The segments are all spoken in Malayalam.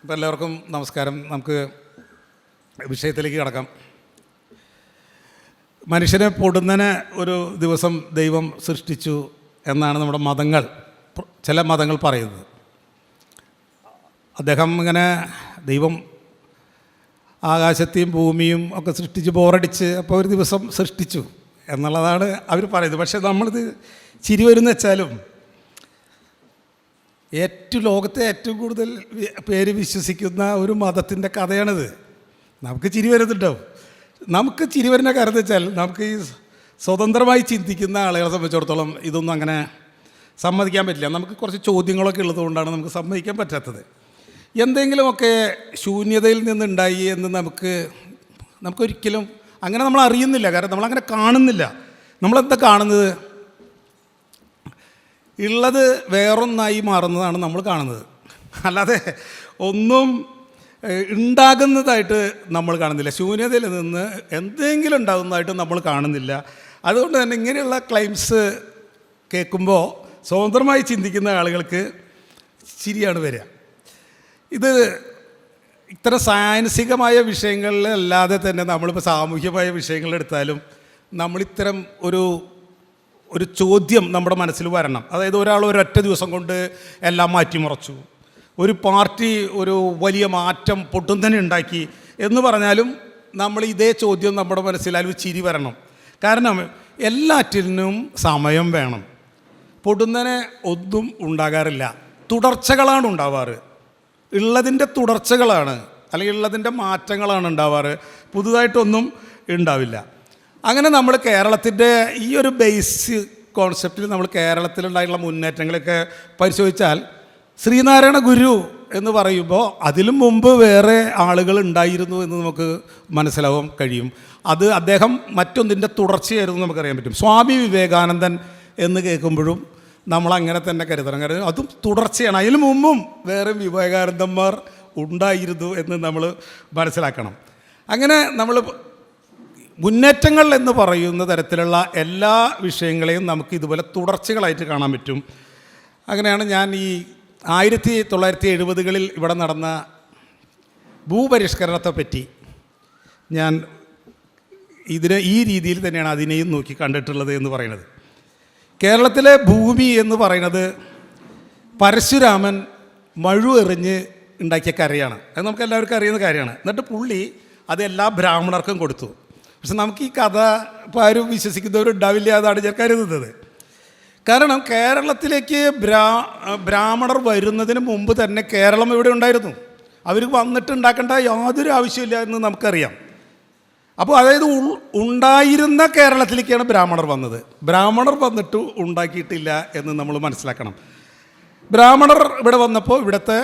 ഇപ്പോൾ എല്ലാവർക്കും നമസ്കാരം. നമുക്ക് വിഷയത്തിലേക്ക് കടക്കാം. മനുഷ്യനെ പൊടുന്നനെ ഒരു ദിവസം ദൈവം സൃഷ്ടിച്ചു എന്നാണ് നമ്മുടെ മതങ്ങൾ, ചില മതങ്ങൾ പറയുന്നത്. അദ്ദേഹം ഇങ്ങനെ ദൈവം ആകാശത്തെയും ഭൂമിയും ഒക്കെ സൃഷ്ടിച്ച് ബോറടിച്ച് അപ്പോൾ ഒരു ദിവസം സൃഷ്ടിച്ചു എന്നുള്ളതാണ് അവർ പറയുന്നത്. പക്ഷേ നമ്മളിത് ചിരി വരുന്ന വെച്ചാലും ലോകത്തെ ഏറ്റവും കൂടുതൽ പേര് വിശ്വസിക്കുന്ന ഒരു മതത്തിൻ്റെ കഥയാണിത്. നമുക്ക് ചിരി വരുന്നുണ്ടാവും. നമുക്ക് ചിരി വരുന്ന കാര്യം എന്ന് വെച്ചാൽ നമുക്ക് ഈ സ്വതന്ത്രമായി ചിന്തിക്കുന്ന ആളുകളെ സംബന്ധിച്ചിടത്തോളം ഇതൊന്നും അങ്ങനെ സമ്മതിക്കാൻ പറ്റില്ല. നമുക്ക് കുറച്ച് ചോദ്യങ്ങളൊക്കെ ഉള്ളതുകൊണ്ടാണ് നമുക്ക് സമ്മതിക്കാൻ പറ്റാത്തത്. എന്തെങ്കിലുമൊക്കെ ശൂന്യതയിൽ നിന്നുണ്ടായി എന്ന് നമുക്കൊരിക്കലും അങ്ങനെ നമ്മൾ അറിയുന്നില്ല. കാരണം നമ്മളങ്ങനെ കാണുന്നില്ല. നമ്മളെന്താ കാണുന്നത്? ഉള്ളത് വേറൊന്നായി മാറുന്നതാണ് നമ്മൾ കാണുന്നത്. അല്ലാതെ ഒന്നും ഉണ്ടാകുന്നതായിട്ട് നമ്മൾ കാണുന്നില്ല. ശൂന്യതയിൽ നിന്ന് എന്തെങ്കിലും ഉണ്ടാകുന്നതായിട്ട് നമ്മൾ കാണുന്നില്ല. അതുകൊണ്ട് തന്നെ ഇങ്ങനെയുള്ള ക്ലെയിംസ് കേൾക്കുമ്പോൾ സ്വതന്ത്രമായി ചിന്തിക്കുന്ന ആളുകൾക്ക് ചിരിയാണ് വരിക. ഇത് ഇത്തരം സായനസികമായ വിഷയങ്ങളിലല്ലാതെ തന്നെ നമ്മളിപ്പോൾ സാമൂഹ്യമായ വിഷയങ്ങളെടുത്താലും നമ്മളിത്തരം ഒരു ചോദ്യം നമ്മുടെ മനസ്സിൽ വരണം. അതായത് ഒരാൾ ഒരൊറ്റ ദിവസം കൊണ്ട് എല്ലാം മാറ്റിമറിച്ചു, ഒരു പാർട്ടി ഒരു വലിയ മാറ്റം പൊട്ടുന്നനെ ഉണ്ടാക്കി എന്ന് പറഞ്ഞാലും നമ്മൾ ഇതേ ചോദ്യം നമ്മുടെ മനസ്സിൽ ചിരി വരണം. കാരണം എല്ലാറ്റിനും സമയം വേണം. പൊടുന്നനെ ഒന്നും ഉണ്ടാകാറില്ല, തുടർച്ചകളാണ് ഉണ്ടാവാറ്. ഉള്ളതിൻ്റെ തുടർച്ചകളാണ്, അല്ലെങ്കിൽ ഉള്ളതിൻ്റെ മാറ്റങ്ങളാണ് ഉണ്ടാവാറ്. പുതുതായിട്ടൊന്നും ഉണ്ടാവില്ല. അങ്ങനെ നമ്മൾ കേരളത്തിൻ്റെ ഈ ഒരു ബേസ് കോൺസെപ്റ്റിൽ നമ്മൾ കേരളത്തിലുണ്ടായിട്ടുള്ള മുന്നേറ്റങ്ങളൊക്കെ പരിശോധിച്ചാൽ ശ്രീനാരായണ ഗുരു എന്ന് പറയുമ്പോൾ അതിലും മുമ്പ് വേറെ ആളുകൾ ഉണ്ടായിരുന്നു എന്ന് നമുക്ക് മനസ്സിലാവാൻ കഴിയും. അത് അദ്ദേഹം മറ്റൊന്നിൻ്റെ തുടർച്ചയായിരുന്നു നമുക്കറിയാൻ പറ്റും. സ്വാമി വിവേകാനന്ദൻ എന്ന് കേൾക്കുമ്പോഴും നമ്മളങ്ങനെ തന്നെ കരുതണം. കാരണം അതും തുടർച്ചയാണ്. അതിന് മുമ്പും വേറെ വിവേകാനന്ദന്മാർ ഉണ്ടായിരുന്നു എന്ന് നമ്മൾ മനസ്സിലാക്കണം. അങ്ങനെ നമ്മൾ മുന്നേറ്റങ്ങൾ എന്ന് പറയുന്ന തരത്തിലുള്ള എല്ലാ വിഷയങ്ങളെയും നമുക്ക് ഇതുപോലെ തുടർച്ചകളായിട്ട് കാണാൻ പറ്റും. അങ്ങനെയാണ് ഞാൻ ഈ 1970കളിൽ ഇവിടെ നടന്ന ഭൂപരിഷ്കരണത്തെപ്പറ്റി ഞാൻ ഈ രീതിയിൽ തന്നെയാണ് അതിനെയും നോക്കി കണ്ടിട്ടുള്ളത് എന്ന് പറയുന്നത്. കേരളത്തിലെ ഭൂമി എന്ന് പറയുന്നത് പരശുരാമൻ മഴു എറിഞ്ഞ് ഉണ്ടാക്കിയ കരയാണ്. അത് നമുക്ക് എല്ലാവർക്കും അറിയുന്ന കാര്യമാണ്. എന്നിട്ട് പുള്ളി അത് എല്ലാ ബ്രാഹ്മണർക്കും കൊടുത്തു. പക്ഷെ നമുക്ക് ഈ കഥ ഇപ്പോൾ ആരും വിശ്വസിക്കുന്നവരുണ്ടാവില്ല എന്നാണ് ഞാൻ കരുതുന്നത്. കാരണം കേരളത്തിലേക്ക് ബ്രാഹ്മണർ വരുന്നതിന് മുമ്പ് തന്നെ കേരളം ഇവിടെ ഉണ്ടായിരുന്നു. അവർ വന്നിട്ട് ഉണ്ടാക്കേണ്ട യാതൊരു ആവശ്യമില്ല എന്ന് നമുക്കറിയാം. അപ്പോൾ അതായത് ഉണ്ടായിരുന്ന കേരളത്തിലേക്കാണ് ബ്രാഹ്മണർ വന്നത്. ബ്രാഹ്മണർ വന്നിട്ട് ഉണ്ടാക്കിയിട്ടില്ല എന്ന് നമ്മൾ മനസ്സിലാക്കണം. ബ്രാഹ്മണർ ഇവിടെ വന്നപ്പോൾ ഇവിടുത്തെ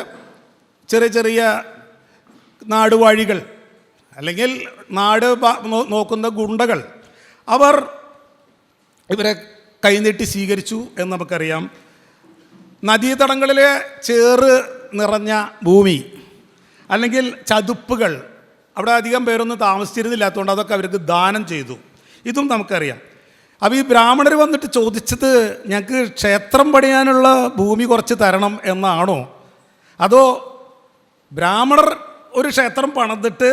ചെറിയ ചെറിയ നാടുവാഴികൾ അല്ലെങ്കിൽ നാട് നോക്കുന്ന ഗുണ്ടകൾ അവർ ഇവരെ കൈനീട്ടി സ്വീകരിച്ചു എന്ന് നമുക്കറിയാം. നദീതടങ്ങളിലെ ചേറ് നിറഞ്ഞ ഭൂമി അല്ലെങ്കിൽ ചതുപ്പുകൾ അവിടെ അധികം പേരൊന്നും താമസിച്ചിരുന്നില്ലാത്തതുകൊണ്ട് അതൊക്കെ അവർക്ക് ദാനം ചെയ്തു. ഇതും നമുക്കറിയാം. അപ്പോൾ ഈ ബ്രാഹ്മണർ വന്നിട്ട് ചോദിച്ചത് ഞങ്ങൾക്ക് ക്ഷേത്രം പണിയാനുള്ള ഭൂമി കുറച്ച് തരണം എന്നാണോ, അതോ ബ്രാഹ്മണർ ഒരു ക്ഷേത്രം പണിതിട്ട്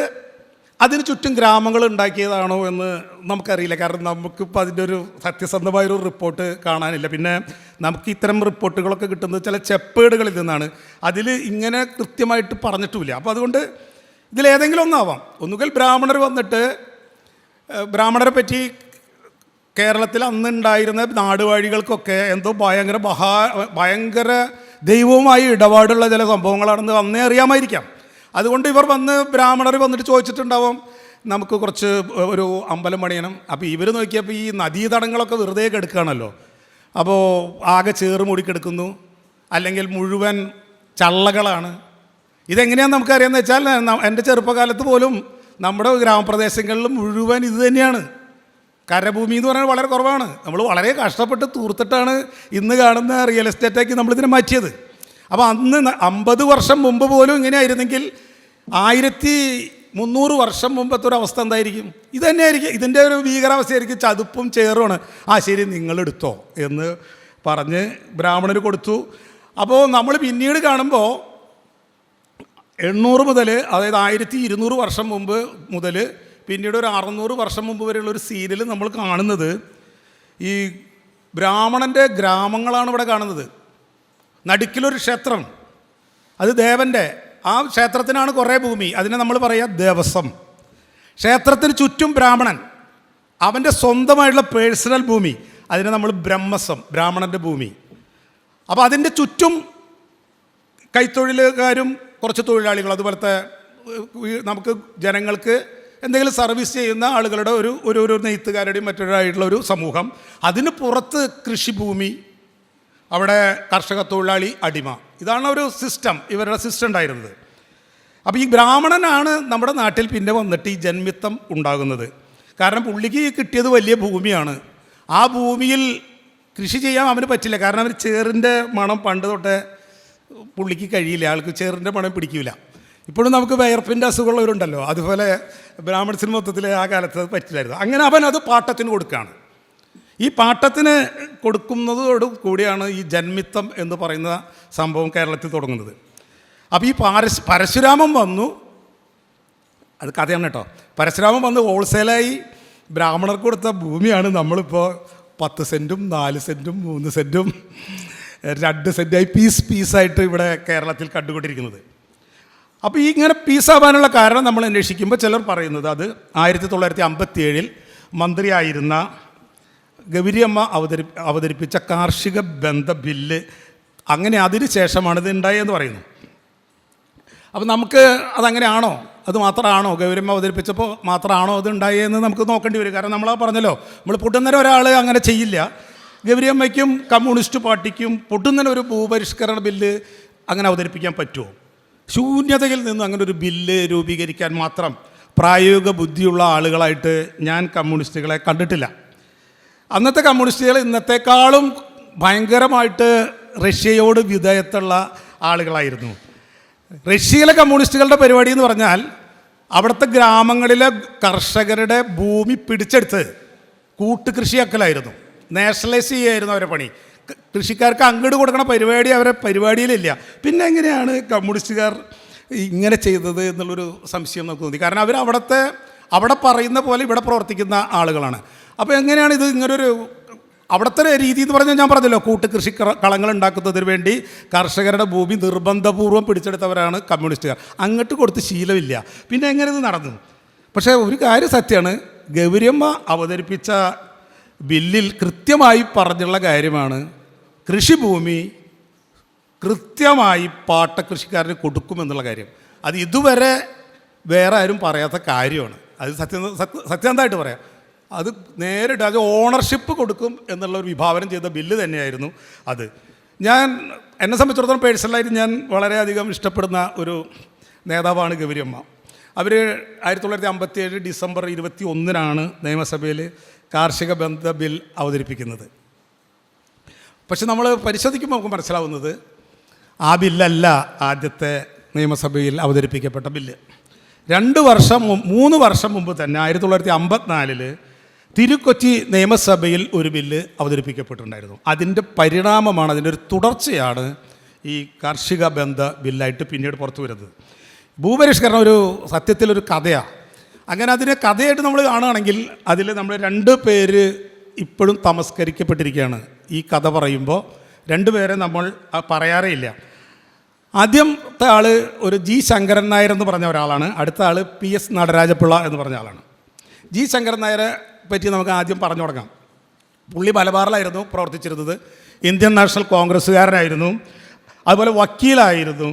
അതിന് ചുറ്റും ഗ്രാമങ്ങൾ ഉണ്ടാക്കിയതാണോ എന്ന് നമുക്കറിയില്ല. കാരണം നമുക്കിപ്പോൾ അതിൻ്റെ ഒരു സത്യസന്ധമായൊരു റിപ്പോർട്ട് കാണാനില്ല. പിന്നെ നമുക്ക് ഇത്തരം റിപ്പോർട്ടുകളൊക്കെ കിട്ടുന്നത് ചില ചെപ്പേടുകളിൽ നിന്നാണ്. അതിൽ ഇങ്ങനെ കൃത്യമായിട്ട് പറഞ്ഞിട്ടുമില്ല. അപ്പോൾ അതുകൊണ്ട് ഇതിലേതെങ്കിലും ഒന്നാവാം. ഒന്നുകിൽ ബ്രാഹ്മണർ വന്നിട്ട് ബ്രാഹ്മണരെ പറ്റി കേരളത്തിൽ അന്നുണ്ടായിരുന്ന നാടുവാഴികൾക്കൊക്കെ എന്തോ ഭയങ്കര ദൈവവുമായി ഇടപാടുള്ള ചില സംഭവങ്ങളാണെന്ന് അന്നേ അറിയാമായിരിക്കാം. അതുകൊണ്ട് ഇവർ ബ്രാഹ്മണർ വന്നിട്ട് ചോദിച്ചിട്ടുണ്ടാവും നമുക്ക് കുറച്ച് ഒരു അമ്പലം പണിയണം. അപ്പോൾ ഇവർ നോക്കിയപ്പോൾ ഈ നദീതടങ്ങളൊക്കെ വെറുതെ കെടുക്കുകയാണല്ലോ. അപ്പോൾ ആകെ ചേറ് മൂടിക്കെടുക്കുന്നു, അല്ലെങ്കിൽ മുഴുവൻ ചള്ളകളാണ്. ഇതെങ്ങനെയാണെന്ന് നമുക്കറിയാമെന്ന് വെച്ചാൽ എൻ്റെ ചെറുപ്പകാലത്ത് പോലും നമ്മുടെ ഗ്രാമപ്രദേശങ്ങളിൽ മുഴുവൻ ഇത് തന്നെയാണ്. കരഭൂമി എന്ന് പറഞ്ഞാൽ വളരെ കുറവാണ്. നമ്മൾ വളരെ കഷ്ടപ്പെട്ട് തൂർത്തിട്ടാണ് ഇന്ന് കാണുന്ന റിയൽ എസ്റ്റേറ്റാക്കി നമ്മളിതിനെ മാറ്റിയത്. അപ്പോൾ അന്ന് 50 വർഷം മുമ്പ് പോലും ഇങ്ങനെയായിരുന്നെങ്കിൽ 1300 വർഷം മുമ്പത്തെ ഒരു അവസ്ഥ എന്തായിരിക്കും? ഇത് തന്നെയായിരിക്കും. ഇതിൻ്റെ ഒരു ഭീകരാവസ്ഥയായിരിക്കും. ചതുപ്പും ചേറുമാണ്. ശരി നിങ്ങളെടുത്തോ എന്ന് പറഞ്ഞ് ബ്രാഹ്മണർ കൊടുത്തു. അപ്പോൾ നമ്മൾ പിന്നീട് കാണുമ്പോൾ 800 മുതൽ, അതായത് 1200 വർഷം മുമ്പ് മുതൽ പിന്നീട് ഒരു 600 വർഷം മുമ്പ് വരെയുള്ള ഒരു സീനിൽ നമ്മൾ കാണുന്നത് ഈ ബ്രാഹ്മണൻ്റെ ഗ്രാമങ്ങളാണ് ഇവിടെ കാണുന്നത്. നടുക്കിലൊരു ക്ഷേത്രം, അത് ദേവൻ്റെ. ആ ക്ഷേത്രത്തിനാണ് കുറേ ഭൂമി, അതിനെ നമ്മൾ പറയുക ദേവസ്വം. ക്ഷേത്രത്തിന് ചുറ്റും ബ്രാഹ്മണൻ, അവൻ്റെ സ്വന്തമായിട്ടുള്ള പേഴ്സണൽ ഭൂമി, അതിനെ നമ്മൾ ബ്രഹ്മസ്വം, ബ്രാഹ്മണൻ്റെ ഭൂമി. അപ്പോൾ അതിൻ്റെ ചുറ്റും കൈത്തൊഴിലുകാരും കുറച്ച് തൊഴിലാളികൾ, അതുപോലത്തെ നമുക്ക് ജനങ്ങൾക്ക് എന്തെങ്കിലും സർവീസ് ചെയ്യുന്ന ആളുകളുടെ ഒരു നെയ്ത്തുകാരുടെയും മറ്റൊരായിട്ടുള്ള ഒരു സമൂഹം. അതിന് പുറത്ത് കൃഷിഭൂമി, അവിടെ കർഷക തൊഴിലാളി, അടിമ. ഇതാണ് ഒരു സിസ്റ്റം, ഇവരുടെ സിസ്റ്റം ഉണ്ടായിരുന്നത്. അപ്പോൾ ഈ ബ്രാഹ്മണനാണ് നമ്മുടെ നാട്ടിൽ പിന്നെ വന്നിട്ട് ഈ ജന്മിത്തം ഉണ്ടാകുന്നത്. കാരണം പുള്ളിക്ക് കിട്ടിയത് വലിയ ഭൂമിയാണ്. ആ ഭൂമിയിൽ കൃഷി ചെയ്യാൻ അവന് പറ്റില്ല. കാരണം അവർ ചേറിൻ്റെ മണം പണ്ട് തൊട്ടേ പുള്ളിക്ക് കഴിയില്ല, ആൾക്ക് ചേറിൻ്റെ മണം പിടിക്കില്ല. ഇപ്പോഴും നമുക്ക് വയർപ്പിൻ്റെ അസുഖമുള്ളവരുണ്ടല്ലോ, അതുപോലെ ബ്രാഹ്മണസിന് മൊത്തത്തിൽ ആ കാലത്ത് അത് പറ്റില്ലായിരുന്നു. അങ്ങനെ അവൻ അത് പാട്ടത്തിന് കൊടുക്കുകയാണ്. ഈ പാട്ടത്തിന് കൊടുക്കുന്നതോട് കൂടിയാണ് ഈ ജന്മിത്തം എന്ന് പറയുന്ന സംഭവം കേരളത്തിൽ തുടങ്ങുന്നത്. അപ്പോൾ ഈ പരശുരാമൻ വന്നു, അത് കഥയാണ് കേട്ടോ. പരശുരാമൻ വന്ന് ഹോൾസെയിലായി ബ്രാഹ്മണർക്ക് കൊടുത്ത ഭൂമിയാണ് നമ്മളിപ്പോൾ 10 സെൻറ്റും 4 സെൻറ്റും 3 സെൻറ്റും 2 സെൻറ്റായി പീസായിട്ട് ഇവിടെ കേരളത്തിൽ കണ്ടുകൊണ്ടിരിക്കുന്നത്. അപ്പോൾ ഈ ഇങ്ങനെ പീസാവാനുള്ള കാരണം നമ്മൾ അന്വേഷിക്കുമ്പോൾ ചിലർ പറയുന്നത് അത് 1957 മന്ത്രിയായിരുന്ന ഗൗരിയമ്മ അവതരിപ്പിച്ച കാർഷിക ബന്ധ ബില്ല്, അങ്ങനെ അതിന് ശേഷമാണ് ഇത് ഉണ്ടായതെന്ന് പറയുന്നു. അപ്പോൾ നമുക്ക് അതങ്ങനെയാണോ, അത് മാത്രമാണോ, ഗൗരിയമ്മ അവതരിപ്പിച്ചപ്പോൾ മാത്രമാണോ അത് ഉണ്ടായതെന്ന് നമുക്ക് നോക്കേണ്ടി വരും. കാരണം നമ്മളാ പറഞ്ഞല്ലോ, നമ്മൾ പൊട്ടുന്നേരം ഒരാൾ അങ്ങനെ ചെയ്യില്ല. ഗൗരിയമ്മയ്ക്കും കമ്മ്യൂണിസ്റ്റ് പാർട്ടിക്കും പൊട്ടുന്നതിന് ഒരു ഭൂപരിഷ്കരണ ബില്ല് അങ്ങനെ അവതരിപ്പിക്കാൻ പറ്റുമോ? ശൂന്യതയിൽ നിന്ന് അങ്ങനെ ഒരു ബില്ല് രൂപീകരിക്കാൻ മാത്രം പ്രായോഗിക ബുദ്ധിയുള്ള ആളുകളായിട്ട് ഞാൻ കമ്മ്യൂണിസ്റ്റുകളെ കണ്ടിട്ടില്ല. അന്നത്തെ കമ്മ്യൂണിസ്റ്റുകൾ ഇന്നത്തെക്കാളും ഭയങ്കരമായിട്ട് റഷ്യയോട് വിധേയത്തുള്ള ആളുകളായിരുന്നു. റഷ്യയിലെ കമ്മ്യൂണിസ്റ്റുകളുടെ പരിപാടി എന്ന് പറഞ്ഞാൽ അവിടുത്തെ ഗ്രാമങ്ങളിലെ കർഷകരുടെ ഭൂമി പിടിച്ചെടുത്ത് കൂട്ടുകൃഷിയാക്കലായിരുന്നു, നാഷണലൈസ് ചെയ്യായിരുന്നു അവരുടെ പണി. കൃഷിക്കാർക്ക് അങ്ങോട്ട് കൊടുക്കണ പരിപാടി അവരെ പരിപാടിയിലില്ല. പിന്നെ എങ്ങനെയാണ് കമ്മ്യൂണിസ്റ്റുകാർ ഇങ്ങനെ ചെയ്തത് എന്നുള്ളൊരു സംശയം നമുക്ക് തോന്നി. കാരണം അവർ അവിടെ പറയുന്ന പോലെ ഇവിടെ പ്രവർത്തിക്കുന്ന ആളുകളാണ്. അപ്പോൾ എങ്ങനെയാണ് ഇത് ഇങ്ങനൊരു അവിടുത്തെ രീതി എന്ന് പറഞ്ഞാൽ, ഞാൻ പറഞ്ഞല്ലോ, കൂട്ടുകൃഷി കളങ്ങൾ ഉണ്ടാക്കുന്നതിന് വേണ്ടി കർഷകരുടെ ഭൂമി നിർബന്ധപൂർവ്വം പിടിച്ചെടുത്തവരാണ് കമ്മ്യൂണിസ്റ്റുകാർ. അങ്ങോട്ട് കൊടുത്ത് ശീലമില്ല. പിന്നെ എങ്ങനെ ഇത് നടന്നു? പക്ഷേ ഒരു കാര്യം സത്യമാണ്, ഗൗരിയമ്മ അവതരിപ്പിച്ച ബില്ലിൽ കൃത്യമായി പറഞ്ഞുള്ള കാര്യമാണ്, കൃഷിഭൂമി കൃത്യമായി പാട്ടകൃഷിക്കാരന് കൊടുക്കുമെന്നുള്ള കാര്യം. അത് ഇതുവരെ വേറെ ആരും പറയാത്ത കാര്യമാണ്. അത് സത്യസന്ധമായിട്ട് പറയാം. അത് നേരിട്ട് അത് ഓണർഷിപ്പ് കൊടുക്കും എന്നുള്ള ഒരു വിഭാവനം ചെയ്ത ബില്ല് തന്നെയായിരുന്നു അത്. എന്നെ സംബന്ധിച്ചിടത്തോളം പേഴ്സണലായിട്ട് ഞാൻ വളരെയധികം ഇഷ്ടപ്പെടുന്ന ഒരു നേതാവാണ് ഗൗരിയമ്മ. അവർ 1957 ഡിസംബർ 21 നിയമസഭയിൽ കാർഷിക ബന്ധ ബിൽ അവതരിപ്പിക്കുന്നത്. പക്ഷെ നമ്മൾ പരിശോധിക്കുമ്പോൾ നമുക്ക് മനസ്സിലാവുന്നത് ആ ബില്ലല്ല ആദ്യത്തെ നിയമസഭയിൽ അവതരിപ്പിക്കപ്പെട്ട ബില്ല്. 3 വർഷം മുമ്പ് തന്നെ 1954 തിരുക്കൊച്ചി നിയമസഭയിൽ ഒരു ബില്ല് അവതരിപ്പിക്കപ്പെട്ടിട്ടുണ്ടായിരുന്നു. അതിൻ്റെ പരിണാമമാണ്, അതിൻ്റെ ഒരു തുടർച്ചയാണ് ഈ കാർഷിക ബന്ധ ബില്ലായിട്ട് പിന്നീട് പുറത്തു വരുന്നത്. ഭൂപരിഷ്കരണം ഒരു സത്യത്തിലൊരു കഥയാണ്. അങ്ങനെ അതിനെ കഥയായിട്ട് നമ്മൾ കാണുകയാണെങ്കിൽ അതിൽ നമ്മൾ 2 പേര് ഇപ്പോഴും തമസ്കരിക്കപ്പെട്ടിരിക്കുകയാണ്. ഈ കഥ പറയുമ്പോൾ 2 പേരെ നമ്മൾ പറയാറേ ഇല്ല. ആദ്യത്തെ ആൾ ഒരു ജി ശങ്കരൻ നായർ എന്ന് പറഞ്ഞ ഒരാളാണ്. അടുത്ത ആൾ PS നടരാജപിള്ള എന്ന് പറഞ്ഞ ആളാണ്. ജി ശങ്കരൻ നായരെ പറ്റി നമുക്ക് ആദ്യം പറഞ്ഞു തുടങ്ങാം. പുള്ളി മലബാറിലായിരുന്നു പ്രവർത്തിച്ചിരുന്നത്. ഇന്ത്യൻ നാഷണൽ കോൺഗ്രസ്സുകാരനായിരുന്നു, അതുപോലെ വക്കീലായിരുന്നു.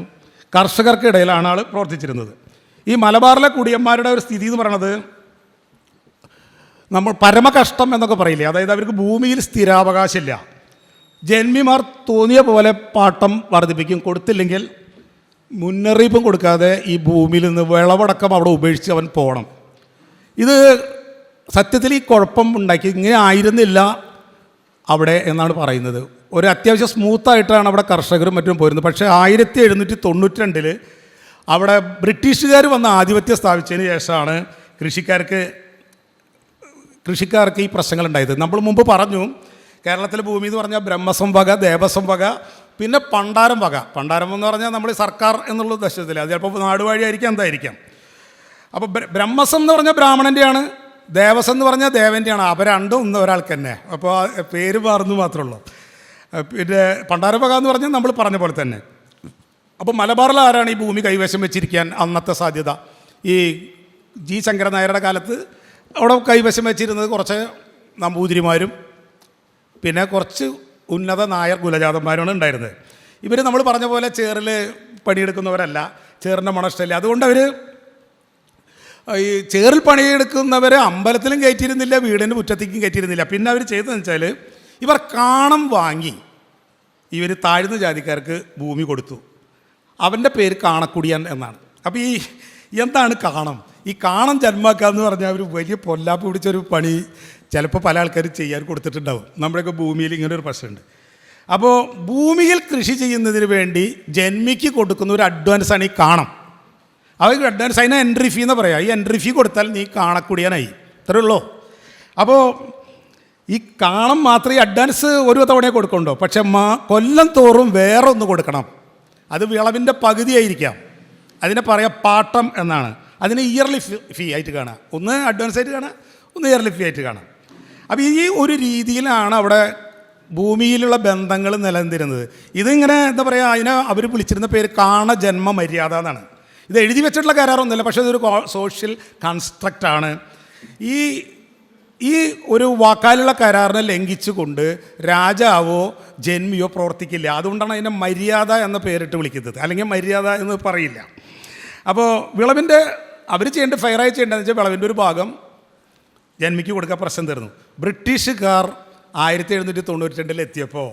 കർഷകർക്കിടയിലാണ് ആൾ പ്രവർത്തിച്ചിരുന്നത്. ഈ മലബാറിലെ കുടിയന്മാരുടെ ഒരു സ്ഥിതി എന്ന് പറയുന്നത് നമ്മൾ പരമകഷ്ടം എന്നൊക്കെ പറയില്ലേ, അതായത് അവർക്ക് ഭൂമിയിൽ സ്ഥിരാവകാശമില്ല. ജന്മിമാർ തോന്നിയ പോലെ പാട്ടം വർദ്ധിപ്പിക്കും, കൊടുത്തില്ലെങ്കിൽ മുന്നറിയിപ്പും കൊടുക്കാതെ ഈ ഭൂമിയിൽ നിന്ന് വിളവടക്കം അവിടെ ഉപേക്ഷിച്ച് അവൻ പോകണം. ഇത് സത്യത്തിൽ ഈ കുഴപ്പം ഉണ്ടാക്കി, ഇങ്ങനെ ആയിരുന്നില്ല അവിടെ എന്നാണ് പറയുന്നത്. ഒരു അത്യാവശ്യം സ്മൂത്തായിട്ടാണ് അവിടെ കർഷകരും മറ്റും പോരുന്നത്. പക്ഷേ 1792 അവിടെ ബ്രിട്ടീഷുകാർ വന്ന് ആധിപത്യം സ്ഥാപിച്ചതിന് ശേഷമാണ് കൃഷിക്കാർക്ക് ഈ പ്രശ്നങ്ങളുണ്ടായത്. നമ്മൾ മുമ്പ് പറഞ്ഞു, കേരളത്തിലെ ഭൂമി എന്ന് പറഞ്ഞാൽ ബ്രഹ്മസ്വം വക, ദേവസ്വം വക, പിന്നെ പണ്ടാരം വക. പണ്ടാരം എന്ന് പറഞ്ഞാൽ നമ്മൾ സർക്കാർ എന്നുള്ള ദശത്തിൽ അത് ചിലപ്പോൾ നാടുവാഴിയായിരിക്കാം, എന്തായിരിക്കാം. അപ്പോൾ ബ്രഹ്മസം എന്ന് പറഞ്ഞാൽ ബ്രാഹ്മണൻ്റെയാണ്, ദേവസം എന്ന് പറഞ്ഞാൽ ദേവൻ്റെയാണ്. അവ രണ്ടും ഒരാൾക്ക് തന്നെ. അപ്പോൾ പേര് മാറുന്നു മാത്രമേ ഉള്ളൂ. പിന്നെ പണ്ടാരവക എന്ന് പറഞ്ഞാൽ നമ്മൾ പറഞ്ഞ പോലെ തന്നെ. അപ്പോൾ മലബാറിൽ ആരാണ് ഈ ഭൂമി കൈവശം വെച്ചിരിക്കാൻ അന്നത്തെ സാധ്യത? ഈ ജി ശങ്കരൻ നായരുടെ കാലത്ത് അവിടെ കൈവശം വെച്ചിരുന്നത് കുറച്ച് നമ്പൂതിരിമാരും പിന്നെ കുറച്ച് ഉന്നത നായർ കുലജാതന്മാരുമാണ് ഉണ്ടായിരുന്നത്. ഇവർ നമ്മൾ പറഞ്ഞ പോലെ ചേറിൽ പണിയെടുക്കുന്നവരല്ല, ചേറിൻ്റെ മണഷ്ടല്ല. അതുകൊണ്ട് അവർ ഈ ചേറിൽ പണിയെടുക്കുന്നവരെ അമ്പലത്തിലും കയറ്റിയിരുന്നില്ല, വീടിൻ്റെ മുറ്റത്തേക്കും കയറ്റിയിരുന്നില്ല. പിന്നെ അവർ ചെയ്തതെന്ന് വെച്ചാൽ ഇവർ കാണം വാങ്ങി ഇവർ താഴ്ന്ന ജാതിക്കാർക്ക് ഭൂമി കൊടുത്തു. അവൻ്റെ പേര് കാണക്കുടിയൻ എന്നാണ്. അപ്പോൾ ഈ എന്താണ് കാണം? ഈ കാണം ജന്മാക്കുക എന്ന് പറഞ്ഞാൽ ഒരു വലിയ പൊല്ലാപ്പ് പിടിച്ചൊരു പണി ചിലപ്പോൾ പല ആൾക്കാരും ചെയ്യാൻ കൊടുത്തിട്ടുണ്ടാവും. നമ്മുടെയൊക്കെ ഭൂമിയിൽ ഇങ്ങനെ ഒരു പ്രശ്നമുണ്ട്. അപ്പോൾ ഭൂമിയിൽ കൃഷി ചെയ്യുന്നതിന് വേണ്ടി ജന്മിക്ക് കൊടുക്കുന്ന ഒരു അഡ്വാൻസാണ് ഈ കാണം. അവർക്ക് അഡ്വാൻസ്, അതിനെ എൻട്രി ഫീ എന്ന് പറയാം. ഈ എൻട്രി ഫീ കൊടുത്താൽ നീ കാണക്കുടിയാനായി, ഇത്രയേ ഉള്ളൂ. അപ്പോൾ ഈ കാണം മാത്രമേ അഡ്വാൻസ് ഒരു തവണയെ കൊടുക്കണ്ടോ, പക്ഷെ കൊല്ലം തോറും വേറെ ഒന്ന് കൊടുക്കണം. അത് വിളവിൻ്റെ പകുതിയായിരിക്കാം. അതിനെ പറയാം പാട്ടം എന്നാണ്. അതിന് ഇയർലി ഫീ ആയിട്ട് കാണാം. ഒന്ന് അഡ്വാൻസ് ആയിട്ട് കാണാം, ഒന്ന് ഇയർലി ഫീ ആയിട്ട് കാണാം. അപ്പോൾ ഈ ഒരു രീതിയിലാണ് അവിടെ ഭൂമിയിലുള്ള ബന്ധങ്ങൾ നിലനിന്നിരുന്നത്. ഇതിങ്ങനെ എന്താ പറയുക, അതിനെ അവർ വിളിച്ചിരുന്ന പേര് കാണ ജന്മ മര്യാദ എന്നാണ്. ഇത് എഴുതി വെച്ചിട്ടുള്ള കരാറൊന്നുമില്ല, പക്ഷേ ഇതൊരു സോഷ്യൽ കൺസ്ട്രക്റ്റാണ്. ഈ ഒരു വാക്കാലുള്ള കരാറിനെ ലംഘിച്ചുകൊണ്ട് രാജാവോ ജന്മിയോ പ്രവർത്തിക്കില്ല. അതുകൊണ്ടാണ് അതിനെ മര്യാദ എന്ന പേരിട്ട് വിളിക്കുന്നത്, അല്ലെങ്കിൽ മര്യാദ എന്ന് പറയില്ല. അപ്പോൾ വിളവിൻ്റെ അവർ ചെയ്യേണ്ട ഫെയറായി ചെയ്യേണ്ടതെന്ന് വെച്ചാൽ വിളവിൻ്റെ ഒരു ഭാഗം ജന്മിക്ക് കൊടുക്കാൻ പ്രശ്നം തരുന്നു. ബ്രിട്ടീഷുകാർ 1792 എത്തിയപ്പോൾ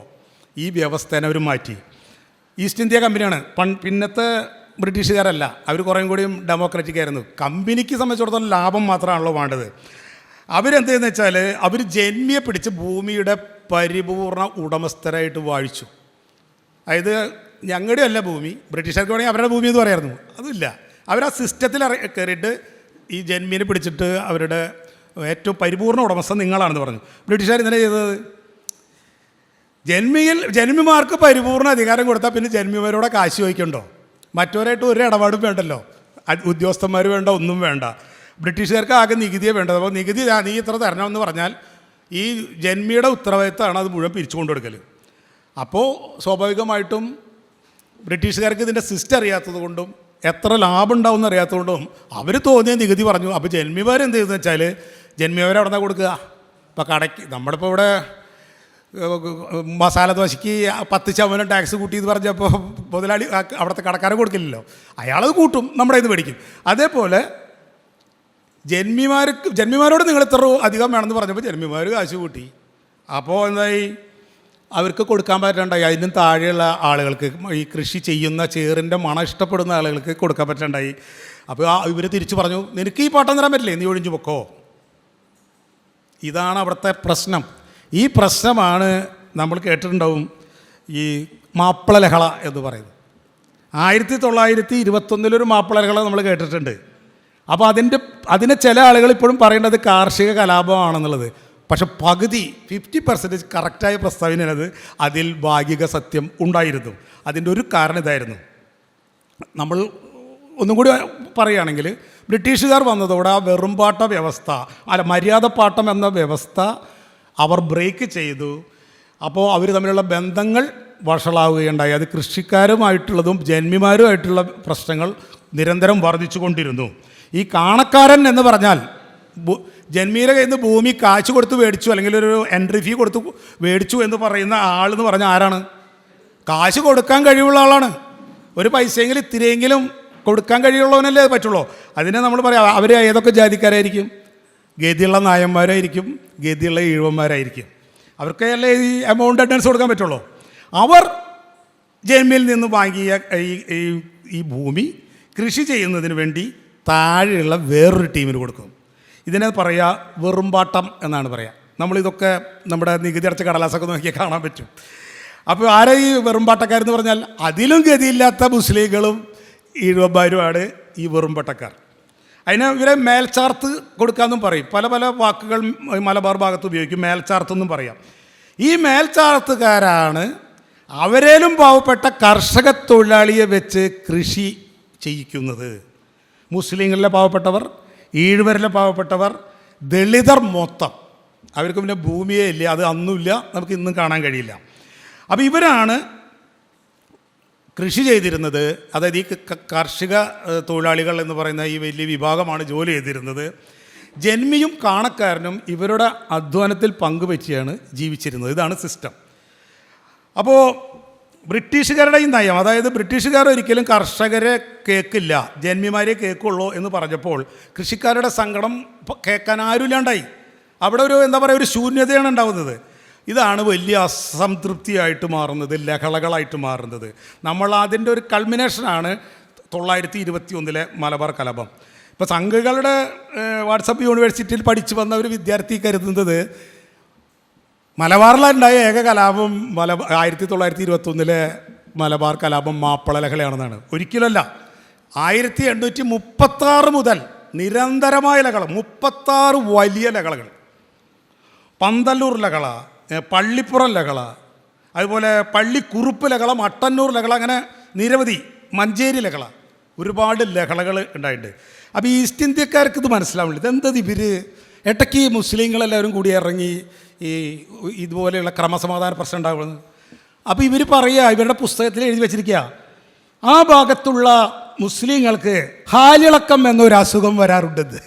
ഈ വ്യവസ്ഥേനെ അവർ മാറ്റി. ഈസ്റ്റ് ഇന്ത്യ കമ്പനിയാണ് പിന്നത്തെ ബ്രിട്ടീഷുകാരല്ല. അവർ കുറേം കൂടിയും ഡെമോക്രാറ്റിക് ആയിരുന്നു. കമ്പനിക്ക് സംബന്ധിച്ചിടത്തോളം ലാഭം മാത്രമാണല്ലോ വേണ്ടത്. അവരെന്ത് ചെയ്യുന്നത് വെച്ചാൽ അവർ ജന്മിയെ പിടിച്ച് ഭൂമിയുടെ പരിപൂർണ ഉടമസ്ഥരായിട്ട് വാഴിച്ചു. അതായത് ഞങ്ങളുടെ അല്ല ഭൂമി, ബ്രിട്ടീഷുകാർക്ക് വേണമെങ്കിൽ അവരുടെ ഭൂമി എന്ന് പറയായിരുന്നു. അതില്ല, അവർ ആ സിസ്റ്റത്തിൽ കയറിയിട്ട് ഈ ജന്മിനെ പിടിച്ചിട്ട് അവരുടെ ഏറ്റവും പരിപൂർണ ഉടമസ്ഥ നിങ്ങളാണെന്ന് പറഞ്ഞു. ബ്രിട്ടീഷുകാർ ഇന്നലെ ചെയ്തത് ജന്മിമാർക്ക് പരിപൂർണ അധികാരം കൊടുത്താൽ പിന്നെ ജന്മിമാരോടെ കാശ് ചോദിക്കണ്ടോ? മറ്റവരായിട്ട് ഒരു ഇടപാടും വേണ്ടല്ലോ, ഉദ്യോഗസ്ഥന്മാർ വേണ്ട, ഒന്നും വേണ്ട. ബ്രിട്ടീഷുകാർക്ക് ആകെ നികുതിയെ വേണ്ടത്. അപ്പോൾ നികുതി നീ ഇത്ര തരണമെന്ന് പറഞ്ഞാൽ ഈ ജന്മിയുടെ ഉത്തരവാദിത്തമാണ് അത് മുഴുവൻ പിരിച്ചു കൊണ്ടു കൊടുക്കൽ. അപ്പോൾ സ്വാഭാവികമായിട്ടും ബ്രിട്ടീഷുകാർക്ക് ഇതിൻ്റെ സിസ്റ്റം അറിയാത്തത് കൊണ്ടും എത്ര ലാഭം ഉണ്ടാവും എന്നറിയാത്തതുകൊണ്ടും അവർ തോന്നിയ നികുതി പറഞ്ഞു. അപ്പോൾ ജന്മിമാർ എന്ത് ചെയ്തെന്ന് വെച്ചാൽ ജന്മിമാർ അവിടെ നിന്ന് കൊടുക്കുക. ഇപ്പോൾ കടയ്ക്ക് നമ്മളിപ്പോൾ ഇവിടെ മസാല ദോശയ്ക്ക് 10% ടാക്സ് കൂട്ടി എന്ന് പറഞ്ഞപ്പോൾ മുതലാളി അവിടുത്തെ കടക്കാരെ കൊടുക്കില്ലല്ലോ, അയാളത് കൂട്ടും, നമ്മുടെ ഇത് മേടിക്കും. അതേപോലെ ജന്മിമാരോട് നിങ്ങൾ ഇത്ര അധികം വേണമെന്ന് പറഞ്ഞപ്പോൾ ജന്മിമാർ കാശ് കൂട്ടി. അപ്പോൾ എന്തായി, അവർക്ക് കൊടുക്കാൻ പറ്റണ്ടായി. അതിനും താഴെയുള്ള ആളുകൾക്ക്, ഈ കൃഷി ചെയ്യുന്ന ചേറിൻ്റെ മണം ഇഷ്ടപ്പെടുന്ന ആളുകൾക്ക് കൊടുക്കാൻ പറ്റണ്ടായി. അപ്പോൾ ഇവർ തിരിച്ചു പറഞ്ഞു, നിനക്ക് ഈ പാട്ടം തരാൻ പറ്റില്ലേ, നീ ഒഴിഞ്ഞു പൊക്കോ. ഇതാണ് അവിടുത്തെ പ്രശ്നം. ഈ പ്രശ്നമാണ് നമ്മൾ കേട്ടിട്ടുണ്ടാവും ഈ മാപ്പിള ലഹള എന്ന് പറയുന്നത്. 1921 മാപ്പിള ലഹള നമ്മൾ കേട്ടിട്ടുണ്ട്. അപ്പോൾ അതിനെ ചില ആളുകൾ ഇപ്പോഴും പറയേണ്ടത് കാർഷിക കലാപമാണെന്നുള്ളത്. പക്ഷെ 50% കറക്റ്റായ പ്രസ്താവനയാണത്. അതിൽ ഭാഗിക സത്യം ഉണ്ടായിരുന്നു. അതിൻ്റെ ഒരു കാരണം ഇതായിരുന്നു. നമ്മൾ ഒന്നും കൂടി പറയുകയാണെങ്കിൽ, ബ്രിട്ടീഷുകാർ വന്നതോടെ ആ വെറുംപാട്ട വ്യവസ്ഥ, മര്യാദപ്പാട്ടം എന്ന വ്യവസ്ഥ അവർ ബ്രേക്ക് ചെയ്തു. അപ്പോൾ അവർ തമ്മിലുള്ള ബന്ധങ്ങൾ വഷളാവുകയുണ്ടായി. അത് കൃഷിക്കാരുമായിട്ടുള്ളതും ജന്മിമാരുമായിട്ടുള്ള പ്രശ്നങ്ങൾ നിരന്തരം വർദ്ധിച്ചു കൊണ്ടിരുന്നു. ഈ കാണക്കാരൻ എന്ന് പറഞ്ഞാൽ ജന്മിയുടെ കയ്യിൽ നിന്ന് ഭൂമി കാശ് കൊടുത്ത് മേടിച്ചു, അല്ലെങ്കിൽ ഒരു എൻട്രി ഫീ കൊടുത്ത് മേടിച്ചു എന്ന് പറയുന്ന ആളെന്ന് പറഞ്ഞാൽ ആരാണ്? കാശ് കൊടുക്കാൻ കഴിവുള്ള ആളാണ്. ഒരു പൈസയെങ്കിലും ഇത്തിരിയെങ്കിലും കൊടുക്കാൻ കഴിയുള്ളവനല്ലേ അത് പറ്റുള്ളൂ. അതിനെ നമ്മൾ പറയാം, അവർ ഏതൊക്കെ ജാതിക്കാരായിരിക്കും? ഗതിയുള്ള നായന്മാരായിരിക്കും, ഗതിയുള്ള ഈഴവന്മാരായിരിക്കും. അവർക്കല്ലേ ഈ എമൗണ്ട് അഡ്വാൻസ് കൊടുക്കാൻ പറ്റുള്ളൂ. അവർ ജന്മിയിൽ നിന്ന് വാങ്ങിയ ഈ ഭൂമി കൃഷി ചെയ്യുന്നതിന് വേണ്ടി താഴെയുള്ള വേറൊരു ടീമിന് കൊടുക്കും. ഇതിനെ പറയുക വെറുംപാട്ടം എന്നാണ് പറയുക. നമ്മളിതൊക്കെ നമ്മുടെ നികുതി അടച്ച കടലാസൊക്കെ നോക്കിയാൽ കാണാൻ പറ്റും. അപ്പോൾ ആരാ ഈ വെറുംപാട്ടക്കാരെന്ന് പറഞ്ഞാൽ അതിലും ഗതിയില്ലാത്ത മുസ്ലിങ്ങളും ഈഴവന്മാരുമാണ് ഈ വെറുംപാട്ടക്കാർ. അതിന് ഇവരെ മേൽച്ചാർത്ത് കൊടുക്കാമെന്നും പറയും. പല പല വാക്കുകൾ മലബാർ ഭാഗത്ത് ഉപയോഗിക്കും. മേൽച്ചാർത്തെന്നും പറയാം. ഈ മേൽച്ചാർത്തുകാരാണ് അവരേലും പാവപ്പെട്ട കർഷക തൊഴിലാളിയെ വെച്ച് കൃഷി ചെയ്യിക്കുന്നത്. മുസ്ലിങ്ങളിലെ പാവപ്പെട്ടവർ, ഈഴവരിലെ പാവപ്പെട്ടവർ, ദളിതർ മൊത്തം, അവർക്ക് പിന്നെ ഭൂമിയേ ഇല്ല, അത് അന്നുമില്ല, നമുക്ക് ഇന്നും കാണാൻ കഴിയില്ല. അപ്പോൾ ഇവരാണ് കൃഷി ചെയ്തിരുന്നത്. അതായത് ഈ കാർഷിക തൊഴിലാളികൾ എന്ന് പറയുന്ന ഈ വലിയ വിഭാഗമാണ് ജോലി ചെയ്തിരുന്നത്. ജന്മിയും കാണക്കാരനും ഇവരുടെ അധ്വാനത്തിൽ പങ്കുവെച്ചാണ് ജീവിച്ചിരുന്നത്. ഇതാണ് സിസ്റ്റം. അപ്പോൾ ബ്രിട്ടീഷുകാരുടെ ഈ നയം, അതായത് ബ്രിട്ടീഷുകാർ ഒരിക്കലും കർഷകരെ കേൾക്കില്ല, ജന്മിമാരെ കേൾക്കുള്ളൂ എന്ന് പറഞ്ഞപ്പോൾ കൃഷിക്കാരുടെ സങ്കടം കേൾക്കാൻ ആരുമില്ലാണ്ടായി. അവിടെ ഒരു എന്താ പറയുക, ഒരു ശൂന്യതയാണ് ഉണ്ടാകുന്നത്. ഇതാണ് വലിയ അസംതൃപ്തിയായിട്ട് മാറുന്നത്, ലഹളകളായിട്ട് മാറുന്നത്. നമ്മൾ അതിൻ്റെ ഒരു കൾമിനേഷനാണ് 1921 മലബാർ കലാപം. ഇപ്പോൾ സംഘങ്ങളുടെ വാട്സപ്പ് യൂണിവേഴ്സിറ്റിയിൽ പഠിച്ചു വന്ന ഒരു വിദ്യാർത്ഥി കരുതുന്നത് മലബാറിലുണ്ടായ ഏക കലാപം 1921 മലബാർ കലാപം മാപ്പിള ലഹളയാണെന്നാണ്. ഒരിക്കലല്ല, 1836 മുതൽ നിരന്തരമായ ലഹള, 36 വലിയ ലഹളകൾ, പന്തല്ലൂർ ലഹള, പള്ളിപ്പുറം ലഹള, അതുപോലെ പള്ളിക്കുറുപ്പ് ലഹള, മട്ടന്നൂർ ലഹള, അങ്ങനെ നിരവധി, മഞ്ചേരി ലഹള, ഒരുപാട് ലഹളകൾ ഉണ്ടായിട്ടുണ്ട്. അപ്പോൾ ഈസ്റ്റ് ഇന്ത്യക്കാർക്ക് ഇത് മനസ്സിലാവില്ല. ഇതെന്തത് ഇവർ ഇടയ്ക്ക് മുസ്ലിങ്ങളെല്ലാവരും കൂടി ഇറങ്ങി ഈ ഇതുപോലെയുള്ള ക്രമസമാധാന പ്രശ്നം ഉണ്ടാകുന്നത്. അപ്പോൾ ഇവർ പറയുക, ഇവരുടെ പുസ്തകത്തിൽ എഴുതി വെച്ചിരിക്കുക, ആ ഭാഗത്തുള്ള മുസ്ലിങ്ങൾക്ക് ഹാലിളക്കം എന്നൊരു അസുഖം വരാറുണ്ടെന്ന്.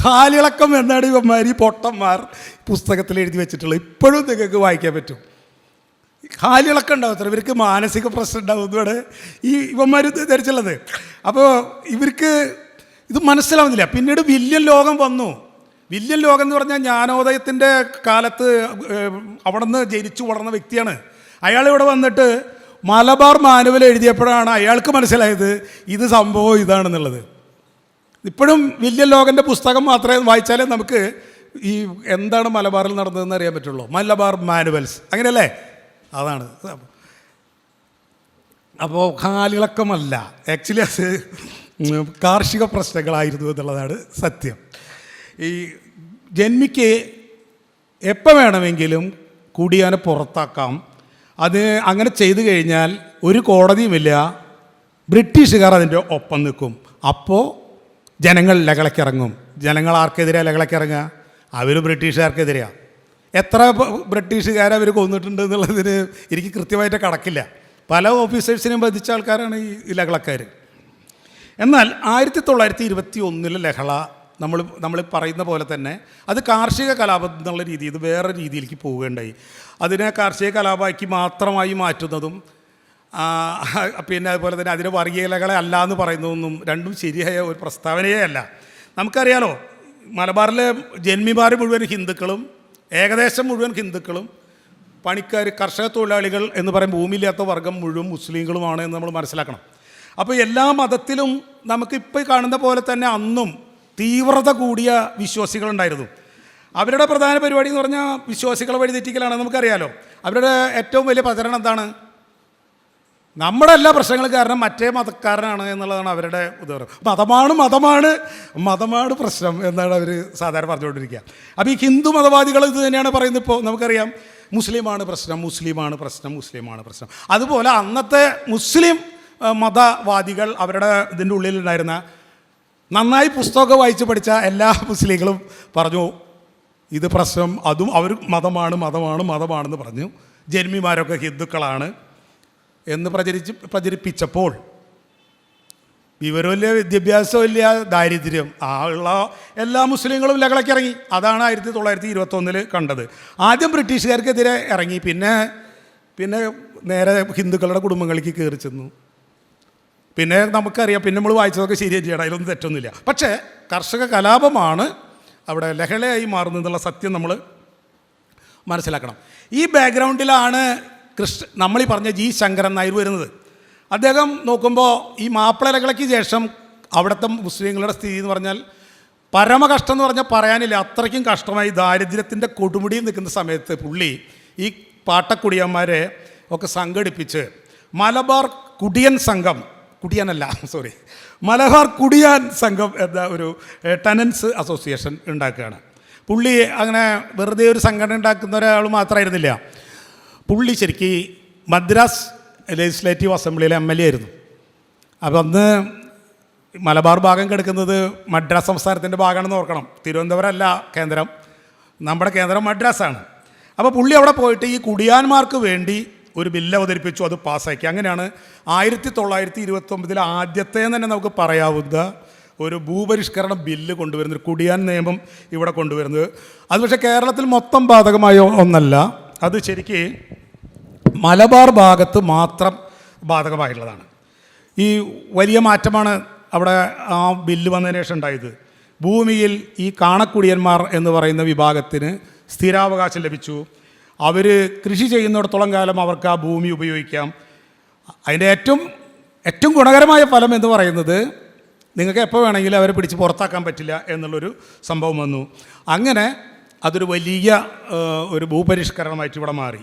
ഹാലിളക്കം എന്നാണ് ഇവന്മാർ, ഈ പൊട്ടന്മാർ പുസ്തകത്തിൽ എഴുതി വെച്ചിട്ടുള്ളത്. ഇപ്പോഴും നിങ്ങൾക്ക് വായിക്കാൻ പറ്റും. ഹാലിളക്കം ഉണ്ടാവും, അത്ര ഇവർക്ക് മാനസിക പ്രശ്നം ഉണ്ടാവുന്നതാണ് ഈ ഇവന്മാർ ധരിച്ചുള്ളത്. അപ്പോൾ ഇവർക്ക് ഇത് മനസ്സിലാവുന്നില്ല. പിന്നീട് വില്യം ലോകം വന്നു. വില്യം ലോകം എന്ന് പറഞ്ഞാൽ ജ്ഞാനോദയത്തിൻ്റെ കാലത്ത് അവിടെ നിന്ന് ജനിച്ചു വളർന്ന വ്യക്തിയാണ്. അയാൾ ഇവിടെ വന്നിട്ട് മലബാർ മാനുവൽ എഴുതിയപ്പോഴാണ് അയാൾക്ക് മനസ്സിലായത് ഇത് സംഭവം ഇതാണെന്നുള്ളത്. ഇപ്പോഴും വില്യം ലോകൻ്റെ പുസ്തകം മാത്രമേ വായിച്ചാലേ നമുക്ക് ഈ എന്താണ് മലബാറിൽ നടന്നതെന്ന് അറിയാൻ പറ്റുള്ളൂ. മലബാർ മാനുവൽസ്, അങ്ങനെയല്ലേ? അതാണ്. അപ്പോൾ കാലിളക്കമല്ല, ആക്ച്വലി അത് കാർഷിക പ്രശ്നങ്ങളായിരുന്നു എന്നുള്ളതാണ് സത്യം. ഈ ജന്മിക്ക് എപ്പോൾ വേണമെങ്കിലും കുടിയാനെ പുറത്താക്കാം. അത് അങ്ങനെ ചെയ്തു കഴിഞ്ഞാൽ ഒരു കോടതിയുമില്ല, ബ്രിട്ടീഷുകാർ അതിൻ്റെ ഒപ്പം നിൽക്കും. അപ്പോൾ ജനങ്ങൾ ലഹളക്കിറങ്ങും. ജനങ്ങൾ ആർക്കെതിരെ ലഹളക്കിറങ്ങുക? അവർ ബ്രിട്ടീഷുകാർക്കെതിരെയാണ്. എത്ര ബ്രിട്ടീഷുകാരെ അവർ കൊന്നിട്ടുണ്ട് എന്നുള്ളതിന് എനിക്ക് കൃത്യമായിട്ട് കണക്കില്ല. പല ഓഫീസേഴ്സിനെയും ബാധിച്ച ആൾക്കാരാണ് ഈ ലഹളക്കാർ. എന്നാൽ 1921 ലഹള നമ്മൾ പറയുന്ന പോലെ തന്നെ അത് കാർഷിക കലാപം എന്നുള്ള രീതി, ഇത് വേറെ രീതിയിലേക്ക് പോവുകയുണ്ടായി. അതിനെ കാർഷിക കലാപമാക്കി മാത്രമായി മാറ്റുന്നതും പിന്നെ അതുപോലെ തന്നെ അതിന് വർഗീയതകളെ അല്ല എന്ന് പറയുന്നതൊന്നും രണ്ടും ശരിയായ ഒരു പ്രസ്താവനയേ അല്ല. നമുക്കറിയാലോ, മലബാറിലെ ജന്മിമാർ മുഴുവൻ ഹിന്ദുക്കളും, ഏകദേശം മുഴുവൻ ഹിന്ദുക്കളും, പണിക്കാർ, കർഷക തൊഴിലാളികൾ എന്ന് പറയും ഭൂമിയില്ലാത്ത വർഗം മുഴുവൻ മുസ്ലിങ്ങളുമാണ് എന്ന് നമ്മൾ മനസ്സിലാക്കണം. അപ്പോൾ എല്ലാ മതത്തിലും നമുക്കിപ്പോൾ കാണുന്ന പോലെ തന്നെ അന്നും തീവ്രത കൂടിയ വിശ്വാസികളുണ്ടായിരുന്നു. അവരുടെ പ്രധാന പരിപാടി എന്ന് പറഞ്ഞാൽ വിശ്വാസികളെ വഴിതെറ്റിക്കലാണ്. നമുക്കറിയാലോ, അവരുടെ ഏറ്റവും വലിയ പ്രചരണം എന്താണ്? നമ്മുടെ എല്ലാ പ്രശ്നങ്ങളും കാരണം മറ്റേ മതക്കാരനാണ് എന്നുള്ളതാണ് അവരുടെ ഉദാഹരണം. മതമാണ് പ്രശ്നം എന്നാണ് അവർ സാധാരണ പറഞ്ഞുകൊണ്ടിരിക്കുക. അപ്പോൾ ഈ ഹിന്ദു മതവാദികൾ ഇത് തന്നെയാണ് പറയുന്നത്. ഇപ്പോൾ നമുക്കറിയാം, മുസ്ലിമാണ് പ്രശ്നം. അതുപോലെ അന്നത്തെ മുസ്ലിം മതവാദികൾ അവരുടെ ഇതിൻ്റെ ഉള്ളിലുണ്ടായിരുന്ന നന്നായി പുസ്തകമൊക്കെ വായിച്ച് പഠിച്ച എല്ലാ മുസ്ലിങ്ങളും പറഞ്ഞു ഇത് പ്രശ്നം, അതും അവർ മതമാണെന്ന് പറഞ്ഞു. ജന്മിമാരൊക്കെ ഹിന്ദുക്കളാണ് എന്ന് പ്രചരിപ്പിച്ചപ്പോൾ വിവരമില്ല, വിദ്യാഭ്യാസമില്ല, ദാരിദ്ര്യം ഉള്ള എല്ലാ മുസ്ലിങ്ങളും ലഹളക്കിറങ്ങി. അതാണ് 1921 കണ്ടത്. ആദ്യം ബ്രിട്ടീഷുകാർക്കെതിരെ ഇറങ്ങി, പിന്നെ നേരെ ഹിന്ദുക്കളുടെ കുടുംബങ്ങളിലേക്ക് കയറി ചെന്നു. പിന്നെ നമുക്കറിയാം, പിന്നെ നമ്മൾ വായിച്ചതൊക്കെ ശരി തന്നെയാണ്, അതിലൊന്നും തെറ്റൊന്നുമില്ല. പക്ഷേ കർഷക കലാപമാണ് അവിടെ ലഹളയായി മാറുന്നതെന്നുള്ള സത്യം നമ്മൾ മനസ്സിലാക്കണം. ഈ ബാക്ക്ഗ്രൗണ്ടിലാണ് നമ്മളീ പറഞ്ഞ ജി ശങ്കരൻ നായർ വരുന്നത്. അദ്ദേഹം നോക്കുമ്പോൾ ഈ മാപ്പിള ലഹളയ്ക്ക് ശേഷം അവിടുത്തെ മുസ്ലിങ്ങളുടെ സ്ഥിതി എന്ന് പറഞ്ഞാൽ പരമകഷ്ടം എന്ന് പറഞ്ഞാൽ പറയാനില്ല, അത്രയ്ക്കും കഷ്ടമായി. ദാരിദ്ര്യത്തിൻ്റെ കൊടുമുടിയിൽ നിൽക്കുന്ന സമയത്ത് പുള്ളി ഈ പാട്ടക്കുടിയന്മാരെ ഒക്കെ സംഘടിപ്പിച്ച് മലബാർ കുടിയാൻ സംഘം എന്ന ഒരു ടെനൻസ് അസോസിയേഷൻ ഉണ്ടാക്കുകയാണ്. പുള്ളി അങ്ങനെ വെറുതെ ഒരു സംഘടന ഉണ്ടാക്കുന്ന ഒരാൾ മാത്രമായിരുന്നില്ല. പുള്ളി ശരിക്കും മദ്രാസ് ലെജിസ്ലേറ്റീവ് അസംബ്ലിയിലെ MLA ആയിരുന്നു. അപ്പോൾ അന്ന് മലബാർ ഭാഗം കിടക്കുന്നത് മദ്രാസ് സംസ്ഥാനത്തിൻ്റെ ഭാഗമാണെന്ന് ഓർക്കണം. തിരുവനന്തപുരം അല്ല കേന്ദ്രം, നമ്മുടെ കേന്ദ്രം മദ്രാസാണ്. അപ്പോൾ പുള്ളി അവിടെ പോയിട്ട് ഈ കുടിയാന്മാർക്ക് വേണ്ടി ഒരു ബില്ല് അവതരിപ്പിച്ചു, അത് പാസ്സാക്കി. അങ്ങനെയാണ് 1929 ആദ്യത്തെ തന്നെ നമുക്ക് പറയാവുന്ന ഒരു ഭൂപരിഷ്കരണ ബില്ല് കൊണ്ടുവരുന്നത്, ഒരു കുടിയാൻ നിയമം ഇവിടെ കൊണ്ടുവരുന്നത്. അത് പക്ഷേ കേരളത്തിൽ മൊത്തം ബാധകമായ ഒന്നല്ല, അത് ശരിക്ക് മലബാർ ഭാഗത്ത് മാത്രം ബാധകമായിട്ടുള്ളതാണ്. ഈ വലിയ മാറ്റമാണ് അവിടെ ആ ബില്ല് വന്നതിന് ശേഷം ഉണ്ടായത്. ഭൂമിയിൽ ഈ കാണക്കുടിയന്മാർ എന്ന് പറയുന്ന വിഭാഗത്തിന് സ്ഥിരാവകാശം ലഭിച്ചു. അവർ കൃഷി ചെയ്യുന്നിടത്തോളം കാലം അവർക്ക് ആ ഭൂമി ഉപയോഗിക്കാം. അതിൻ്റെ ഏറ്റവും ഗുണകരമായ ഫലം എന്ന് പറയുന്നത് നിങ്ങൾക്ക് എപ്പോൾ വേണമെങ്കിലും അവരെ പിടിച്ച് പുറത്താക്കാൻ പറ്റില്ല എന്നുള്ളൊരു സംഭവം വന്നു. അങ്ങനെ അതൊരു വലിയ ഒരു ഭൂപരിഷ്കരണമായിട്ട് ഇവിടെ മാറി.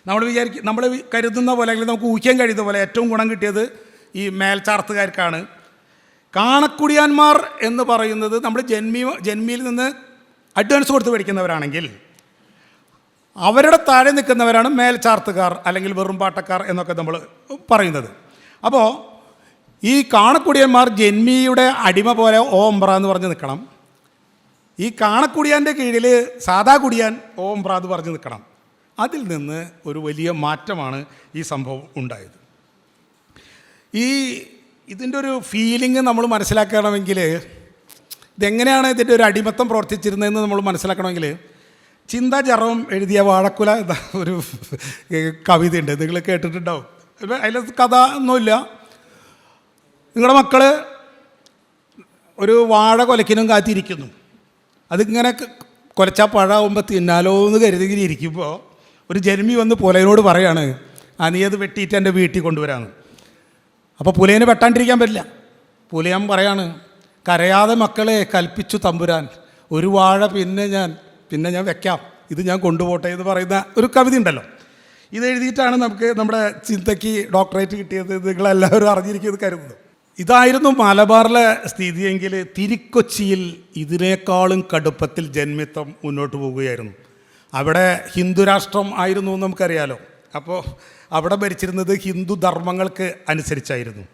നമ്മൾ കരുതുന്ന പോലെ, അല്ലെങ്കിൽ നമുക്ക് ഊഹിക്കാൻ കഴിയുന്ന പോലെ ഏറ്റവും ഗുണം കിട്ടിയത് ഈ മേൽച്ചാർത്തുകാർക്കാണ്. കാണക്കുടിയാന്മാർ എന്ന് പറയുന്നത് നമ്മൾ ജന്മിയിൽ നിന്ന് അഡ്വാൻസ് കൊടുത്ത് പഠിക്കുന്നവരാണെങ്കിൽ അവരുടെ താഴെ നിൽക്കുന്നവരാണ് മേൽച്ചാർത്തുകാർ അല്ലെങ്കിൽ വെറുംപാട്ടക്കാർ എന്നൊക്കെ നമ്മൾ പറയുന്നത്. അപ്പോൾ ഈ കാണക്കുടിയന്മാർ ജന്മിയുടെ അടിമ പോലെ ഓംബ്ര എന്ന് പറഞ്ഞ് നിൽക്കണം. ഈ കാണക്കുടിയാൻ്റെ കീഴിൽ സാധാ കുടിയാൻ ഓംബ്ര എന്ന് പറഞ്ഞ് നിൽക്കണം. അതിൽ നിന്ന് ഒരു വലിയ മാറ്റമാണ് ഈ സംഭവം ഉണ്ടായത്. ഇതിൻ്റെ ഒരു ഫീലിംഗ് നമ്മൾ മനസ്സിലാക്കണമെങ്കിൽ, ഇതെങ്ങനെയാണ് ഇതിൻ്റെ ഒരു അടിമത്തം പ്രവർത്തിച്ചിരുന്നതെന്ന് നമ്മൾ മനസ്സിലാക്കണമെങ്കിൽ, ചിന്താ ജെറോം എഴുതിയ വാഴക്കുല എന്ന ഒരു കവിതയുണ്ട്, നിങ്ങൾ കേട്ടിട്ടുണ്ടാവും. അതിൽ കഥ ഒന്നുമില്ല. നിങ്ങളുടെ മക്കൾ ഒരു വാഴ കൊലക്കിനും കാത്തിരിക്കുന്നു. അതിങ്ങനെ കൊലച്ചാൽ പഴമാകുമ്പോൾ തിന്നാലോ എന്ന് കരുതിങ്ങനെ ഇരിക്കുമ്പോൾ ഒരു ജന്മി വന്ന് പുലയനോട് പറയാണ്, നീ അത് വെട്ടിയിട്ട് എൻ്റെ വീട്ടിൽ കൊണ്ടുവരാമെന്ന്. അപ്പോൾ പുലയന് വെട്ടാണ്ടിരിക്കാൻ പറ്റില്ല. പുലയൻ പറയാണ്, കരയാതെ മക്കളെ കൽപ്പിച്ചു തമ്പുരാൻ, ഒരു വാഴ പിന്നെ ഞാൻ വെക്കാം, ഇത് ഞാൻ കൊണ്ടുപോട്ടെ എന്ന് പറയുന്ന ഒരു കവിത ഉണ്ടല്ലോ. ഇത് എഴുതിയിട്ടാണ് നമ്മുടെ ചിന്തയ്ക്ക് ഡോക്ടറേറ്റ് കിട്ടിയത്. നിങ്ങളെല്ലാവരും അറിഞ്ഞിരിക്കുന്നത് കരുതുന്നു. ഇതായിരുന്നു മലബാറിലെ സ്ഥിതിയെങ്കിൽ തിരുക്കൊച്ചിയിൽ ഇതിനേക്കാളും കടുപ്പത്തിൽ ജന്മിത്വം മുന്നോട്ട് പോവുകയായിരുന്നു. അവിടെ ഹിന്ദുരാഷ്ട്രം ആയിരുന്നു എന്ന് നമുക്കറിയാലോ. അപ്പോൾ അവിടെ ഭരിച്ചിരുന്നത് ഹിന്ദു ധർമ്മങ്ങൾക്ക് അനുസരിച്ചായിരുന്നു.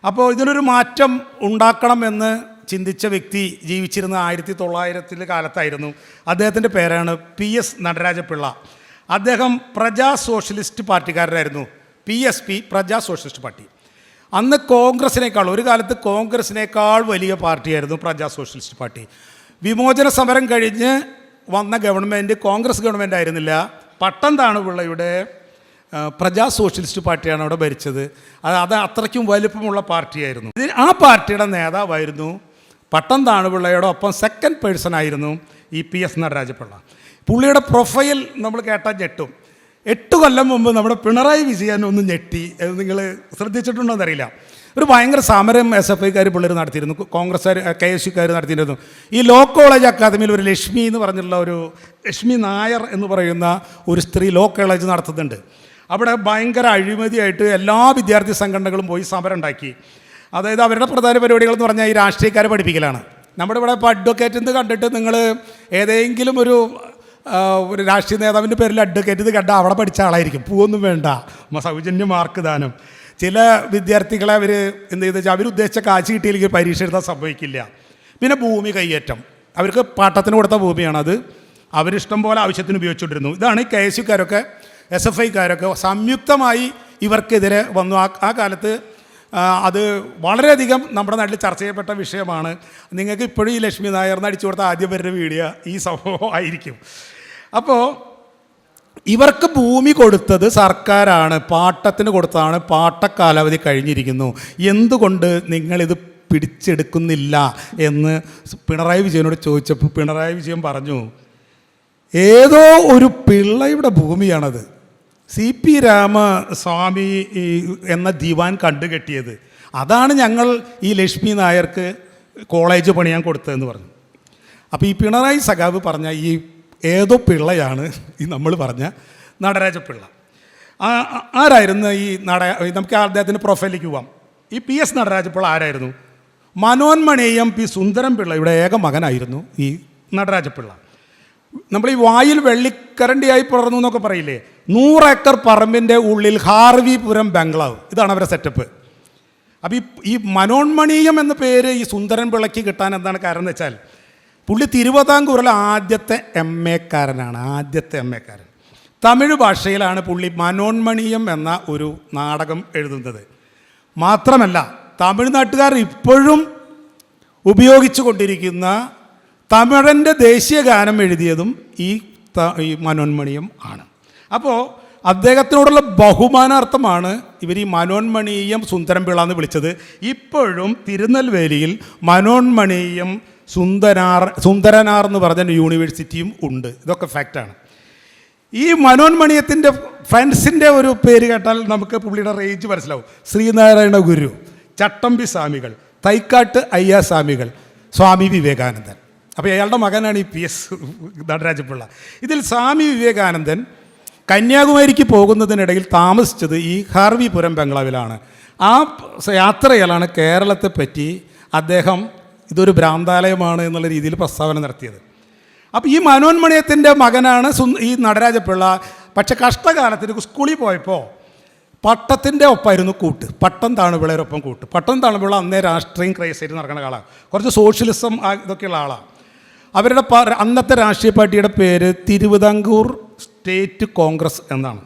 അപ്പോൾ ഇതിനൊരു മാറ്റം ഉണ്ടാക്കണമെന്ന് ചിന്തിച്ച വ്യക്തി ജീവിച്ചിരുന്ന 1900 കാലത്തായിരുന്നു. അദ്ദേഹത്തിൻ്റെ പേരാണ് PS നടരാജപിള്ള. അദ്ദേഹം പ്രജാ സോഷ്യലിസ്റ്റ് പാർട്ടിക്കാരനായിരുന്നു. PSP, Praja socialist party. അന്ന് ഒരു കാലത്ത് കോൺഗ്രസിനേക്കാൾ വലിയ പാർട്ടിയായിരുന്നു പ്രജാ സോഷ്യലിസ്റ്റ് പാർട്ടി. വിമോചന സമരം കഴിഞ്ഞ് വന്ന ഗവൺമെൻറ് കോൺഗ്രസ് ഗവൺമെൻറ് ആയിരുന്നില്ല. പട്ടം താണുപിള്ളയുടെ പ്രജാ സോഷ്യലിസ്റ്റ് പാർട്ടിയാണ് അവിടെ ഭരിച്ചത്. അത് അത്രയ്ക്കും വലുപ്പമുള്ള പാർട്ടിയായിരുന്നു. ആ പാർട്ടിയുടെ നേതാവായിരുന്നു പട്ടം താണുപിള്ളയുടെ ഒപ്പം സെക്കൻഡ് പേഴ്സൺ ആയിരുന്നു ഈ PS നടരാജപിള്ള. പുള്ളിയുടെ പ്രൊഫൈൽ നമ്മൾ കേട്ടാൽ ഞെട്ടും. 8 കൊല്ലം മുമ്പ് നമ്മുടെ പിണറായി വിജയൻ ഒന്ന് ഞെട്ടി. അത് നിങ്ങൾ ശ്രദ്ധിച്ചിട്ടുണ്ടോ എന്നറിയില്ല. ഒരു ഭയങ്കര സമരം SFIക്കാർ പിള്ളേർ നടത്തിയിരുന്നു, കോൺഗ്രസ്സുകാർ KSUക്കാർ നടത്തിയിരുന്നു. ഈ ലോ കോളേജ് അക്കാദമിയിൽ ഒരു ലക്ഷ്മി എന്ന് പറഞ്ഞിട്ടുള്ള ഒരു ലക്ഷ്മി നായർ എന്ന് പറയുന്ന ഒരു സ്ത്രീ ലോ കോളേജ് നടത്തുന്നുണ്ട്. അവിടെ ഭയങ്കര അഴിമതിയായിട്ട് എല്ലാ വിദ്യാർത്ഥി സംഘടനകളും പോയി സമരം ഉണ്ടാക്കി. അതായത് അവരുടെ പ്രധാന പരിപാടികൾ എന്ന് പറഞ്ഞാൽ ഈ രാഷ്ട്രീയക്കാരെ പഠിപ്പിക്കലാണ്. നമ്മുടെ ഇവിടെ ഇപ്പോൾ അഡ്വക്കേറ്റ് എന്ന് കണ്ടിട്ട് നിങ്ങൾ ഏതെങ്കിലും ഒരു രാഷ്ട്രീയ നേതാവിൻ്റെ പേരിൽ അഡ്വക്കേറ്റ് ഇത് കണ്ടാൽ അവിടെ പഠിച്ച ആളായിരിക്കും. പൂവൊന്നും വേണ്ട, സൗജന്യ മാർക്ക് ദാനം. ചില വിദ്യാർത്ഥികളെ അവർ എന്ത് ചെയ്തെന്ന് വെച്ചാൽ അവരുദ്ദേശിച്ച കാശ് കിട്ടിയില്ലെങ്കിൽ പരീക്ഷ എഴുതാൻ സംഭവിക്കില്ല. പിന്നെ ഭൂമി കൈയേറ്റം, അവർക്ക് പാട്ടത്തിന് കൊടുത്ത ഭൂമിയാണ്, അത് അവരിഷ്ടം പോലെ ആവശ്യത്തിന് ഉപയോഗിച്ചുകൊണ്ടിരുന്നു. ഇതാണ് ഈ KSUക്കാരൊക്കെ SFIക്കാരൊക്കെ സംയുക്തമായി ഇവർക്കെതിരെ വന്നു. ആ കാലത്ത് അത് വളരെയധികം നമ്മുടെ നാട്ടിൽ ചർച്ച ചെയ്യപ്പെട്ട വിഷയമാണ്. നിങ്ങൾക്ക് ഇപ്പോഴും ഈ ലക്ഷ്മി നായർന്ന് അടിച്ചു കൊടുത്ത ആദ്യം വരുന്ന വീഡിയോ ഈ സംഭവം ആയിരിക്കും. അപ്പോൾ ഇവർക്ക് ഭൂമി കൊടുത്തത് സർക്കാരാണ്, പാട്ടത്തിന് കൊടുത്തതാണ്. പാട്ടക്കാലാവധി കഴിഞ്ഞിരിക്കുന്നു, എന്തുകൊണ്ട് നിങ്ങളിത് പിടിച്ചെടുക്കുന്നില്ല എന്ന് പിണറായി വിജയനോട് ചോദിച്ചപ്പോൾ പിണറായി വിജയൻ പറഞ്ഞു, ഏതോ ഒരു പിള്ളയുടെ ഭൂമിയാണത്, CP രാമസ്വാമി എന്ന ദിവാൻ കണ്ടുകെട്ടിയത്, അതാണ് ഞങ്ങൾ ഈ ലക്ഷ്മി നായർക്ക് കോളേജ് പണിയാൻ കൊടുത്തതെന്ന് പറഞ്ഞു. അപ്പോൾ ഈ പിണറായി സഖാവ് പറഞ്ഞ ഈ ഏതോ പിള്ളയാണ് ഈ നമ്മൾ പറഞ്ഞ നടരാജപിള്ള. ആരായിരുന്നു ഈ നമുക്ക് അദ്ദേഹത്തിൻ്റെ പ്രൊഫൈലിലേക്ക് പോവാം. ഈ PS നടരാജപിള്ള ആരായിരുന്നു? മനോന്മണീയം P സുന്ദരം പിള്ളയുടെ ഏക മകനായിരുന്നു ഈ നടരാജപിള്ള. നമ്മൾ ഈ വായിൽ വെള്ളിക്കരണ്ടിയായി പിളർന്നു എന്നൊക്കെ പറയില്ലേ, 100 ഏക്കർ പറമ്പിൻ്റെ ഉള്ളിൽ ഹാർവിപുരം ബംഗ്ലാവ്, ഇതാണ് അവരുടെ സെറ്റപ്പ്. അപ്പോൾ ഈ മനോന്മണീയം എന്ന പേര് ഈ സുന്ദരൻ പിള്ളയ്ക്ക് കിട്ടാൻ എന്താണ് കാരണം എന്ന് വെച്ചാൽ, പുള്ളി തിരുവിതാംകൂറിലെ ആദ്യത്തെ MA കാരനാണ്. ആദ്യത്തെ MA കാരൻ. തമിഴ് ഭാഷയിലാണ് പുള്ളി മനോന്മണീയം എന്ന ഒരു നാടകം എഴുതുന്നത്. മാത്രമല്ല, തമിഴ്നാട്ടുകാർ ഇപ്പോഴും ഉപയോഗിച്ചു കൊണ്ടിരിക്കുന്ന തമിഴൻ്റെ ദേശീയ ഗാനം എഴുതിയതും ഈ മനോന്മണീയം ആണ്. അപ്പോൾ അദ്ദേഹത്തിനോടുള്ള ബഹുമാനാർത്ഥമാണ് ഇവർ ഈ മനോന്മണീയം സുന്ദരൻപിള്ള എന്ന് വിളിച്ചത്. ഇപ്പോഴും തിരുനെൽവേലിയിൽ മനോന്മണീയം സുന്ദരനാർ എന്ന് പറഞ്ഞ യൂണിവേഴ്സിറ്റിയും ഉണ്ട്. ഇതൊക്കെ ഫാക്റ്റാണ്. ഈ മനോന്മണീയത്തിൻ്റെ ഫ്രണ്ട്സിൻ്റെ ഒരു പേര് കേട്ടാൽ നമുക്ക് പുള്ളിയുടെ റേഞ്ച് മനസ്സിലാവും. ശ്രീനാരായണ ഗുരു, ചട്ടമ്പി സ്വാമികൾ, തൈക്കാട്ട് അയ്യാസ്വാമികൾ, സ്വാമി വിവേകാനന്ദൻ. അപ്പോൾ അയാളുടെ മകനാണ് ഈ PS നടരാജപിള്ള. ഇതിൽ സ്വാമി വിവേകാനന്ദൻ കന്യാകുമാരിക്ക് പോകുന്നതിനിടയിൽ താമസിച്ചത് ഈ ഹാർവിപുരം ബംഗ്ലാവിലാണ്. ആ യാത്രയിലാണ് കേരളത്തെ പറ്റി അദ്ദേഹം ഇതൊരു ഭ്രാന്താലയമാണ് എന്നുള്ള രീതിയിൽ പ്രസ്താവന നടത്തിയത്. അപ്പോൾ ഈ മനോന്മണീയത്തിൻ്റെ മകനാണ് ഈ നടരാജപിള്ള. പക്ഷെ കഷ്ടകാലത്തിന് സ്കൂളിൽ പോയപ്പോൾ പട്ടത്തിൻ്റെ ഒപ്പമായിരുന്നു കൂട്ട്. പട്ടം താണുപിള്ളേരൊപ്പം കൂട്ട്. പട്ടം താണുപിള്ള അന്നേ രാഷ്ട്രീയം ക്രൈസായിട്ട് നടക്കുന്ന ആളാണ്. കുറച്ച് സോഷ്യലിസം ഇതൊക്കെയുള്ള ആളാണ്. അവരുടെ അന്നത്തെ രാഷ്ട്രീയ പാർട്ടിയുടെ പേര് തിരുവിതാംകൂർ സ്റ്റേറ്റ് കോൺഗ്രസ് എന്നാണ്.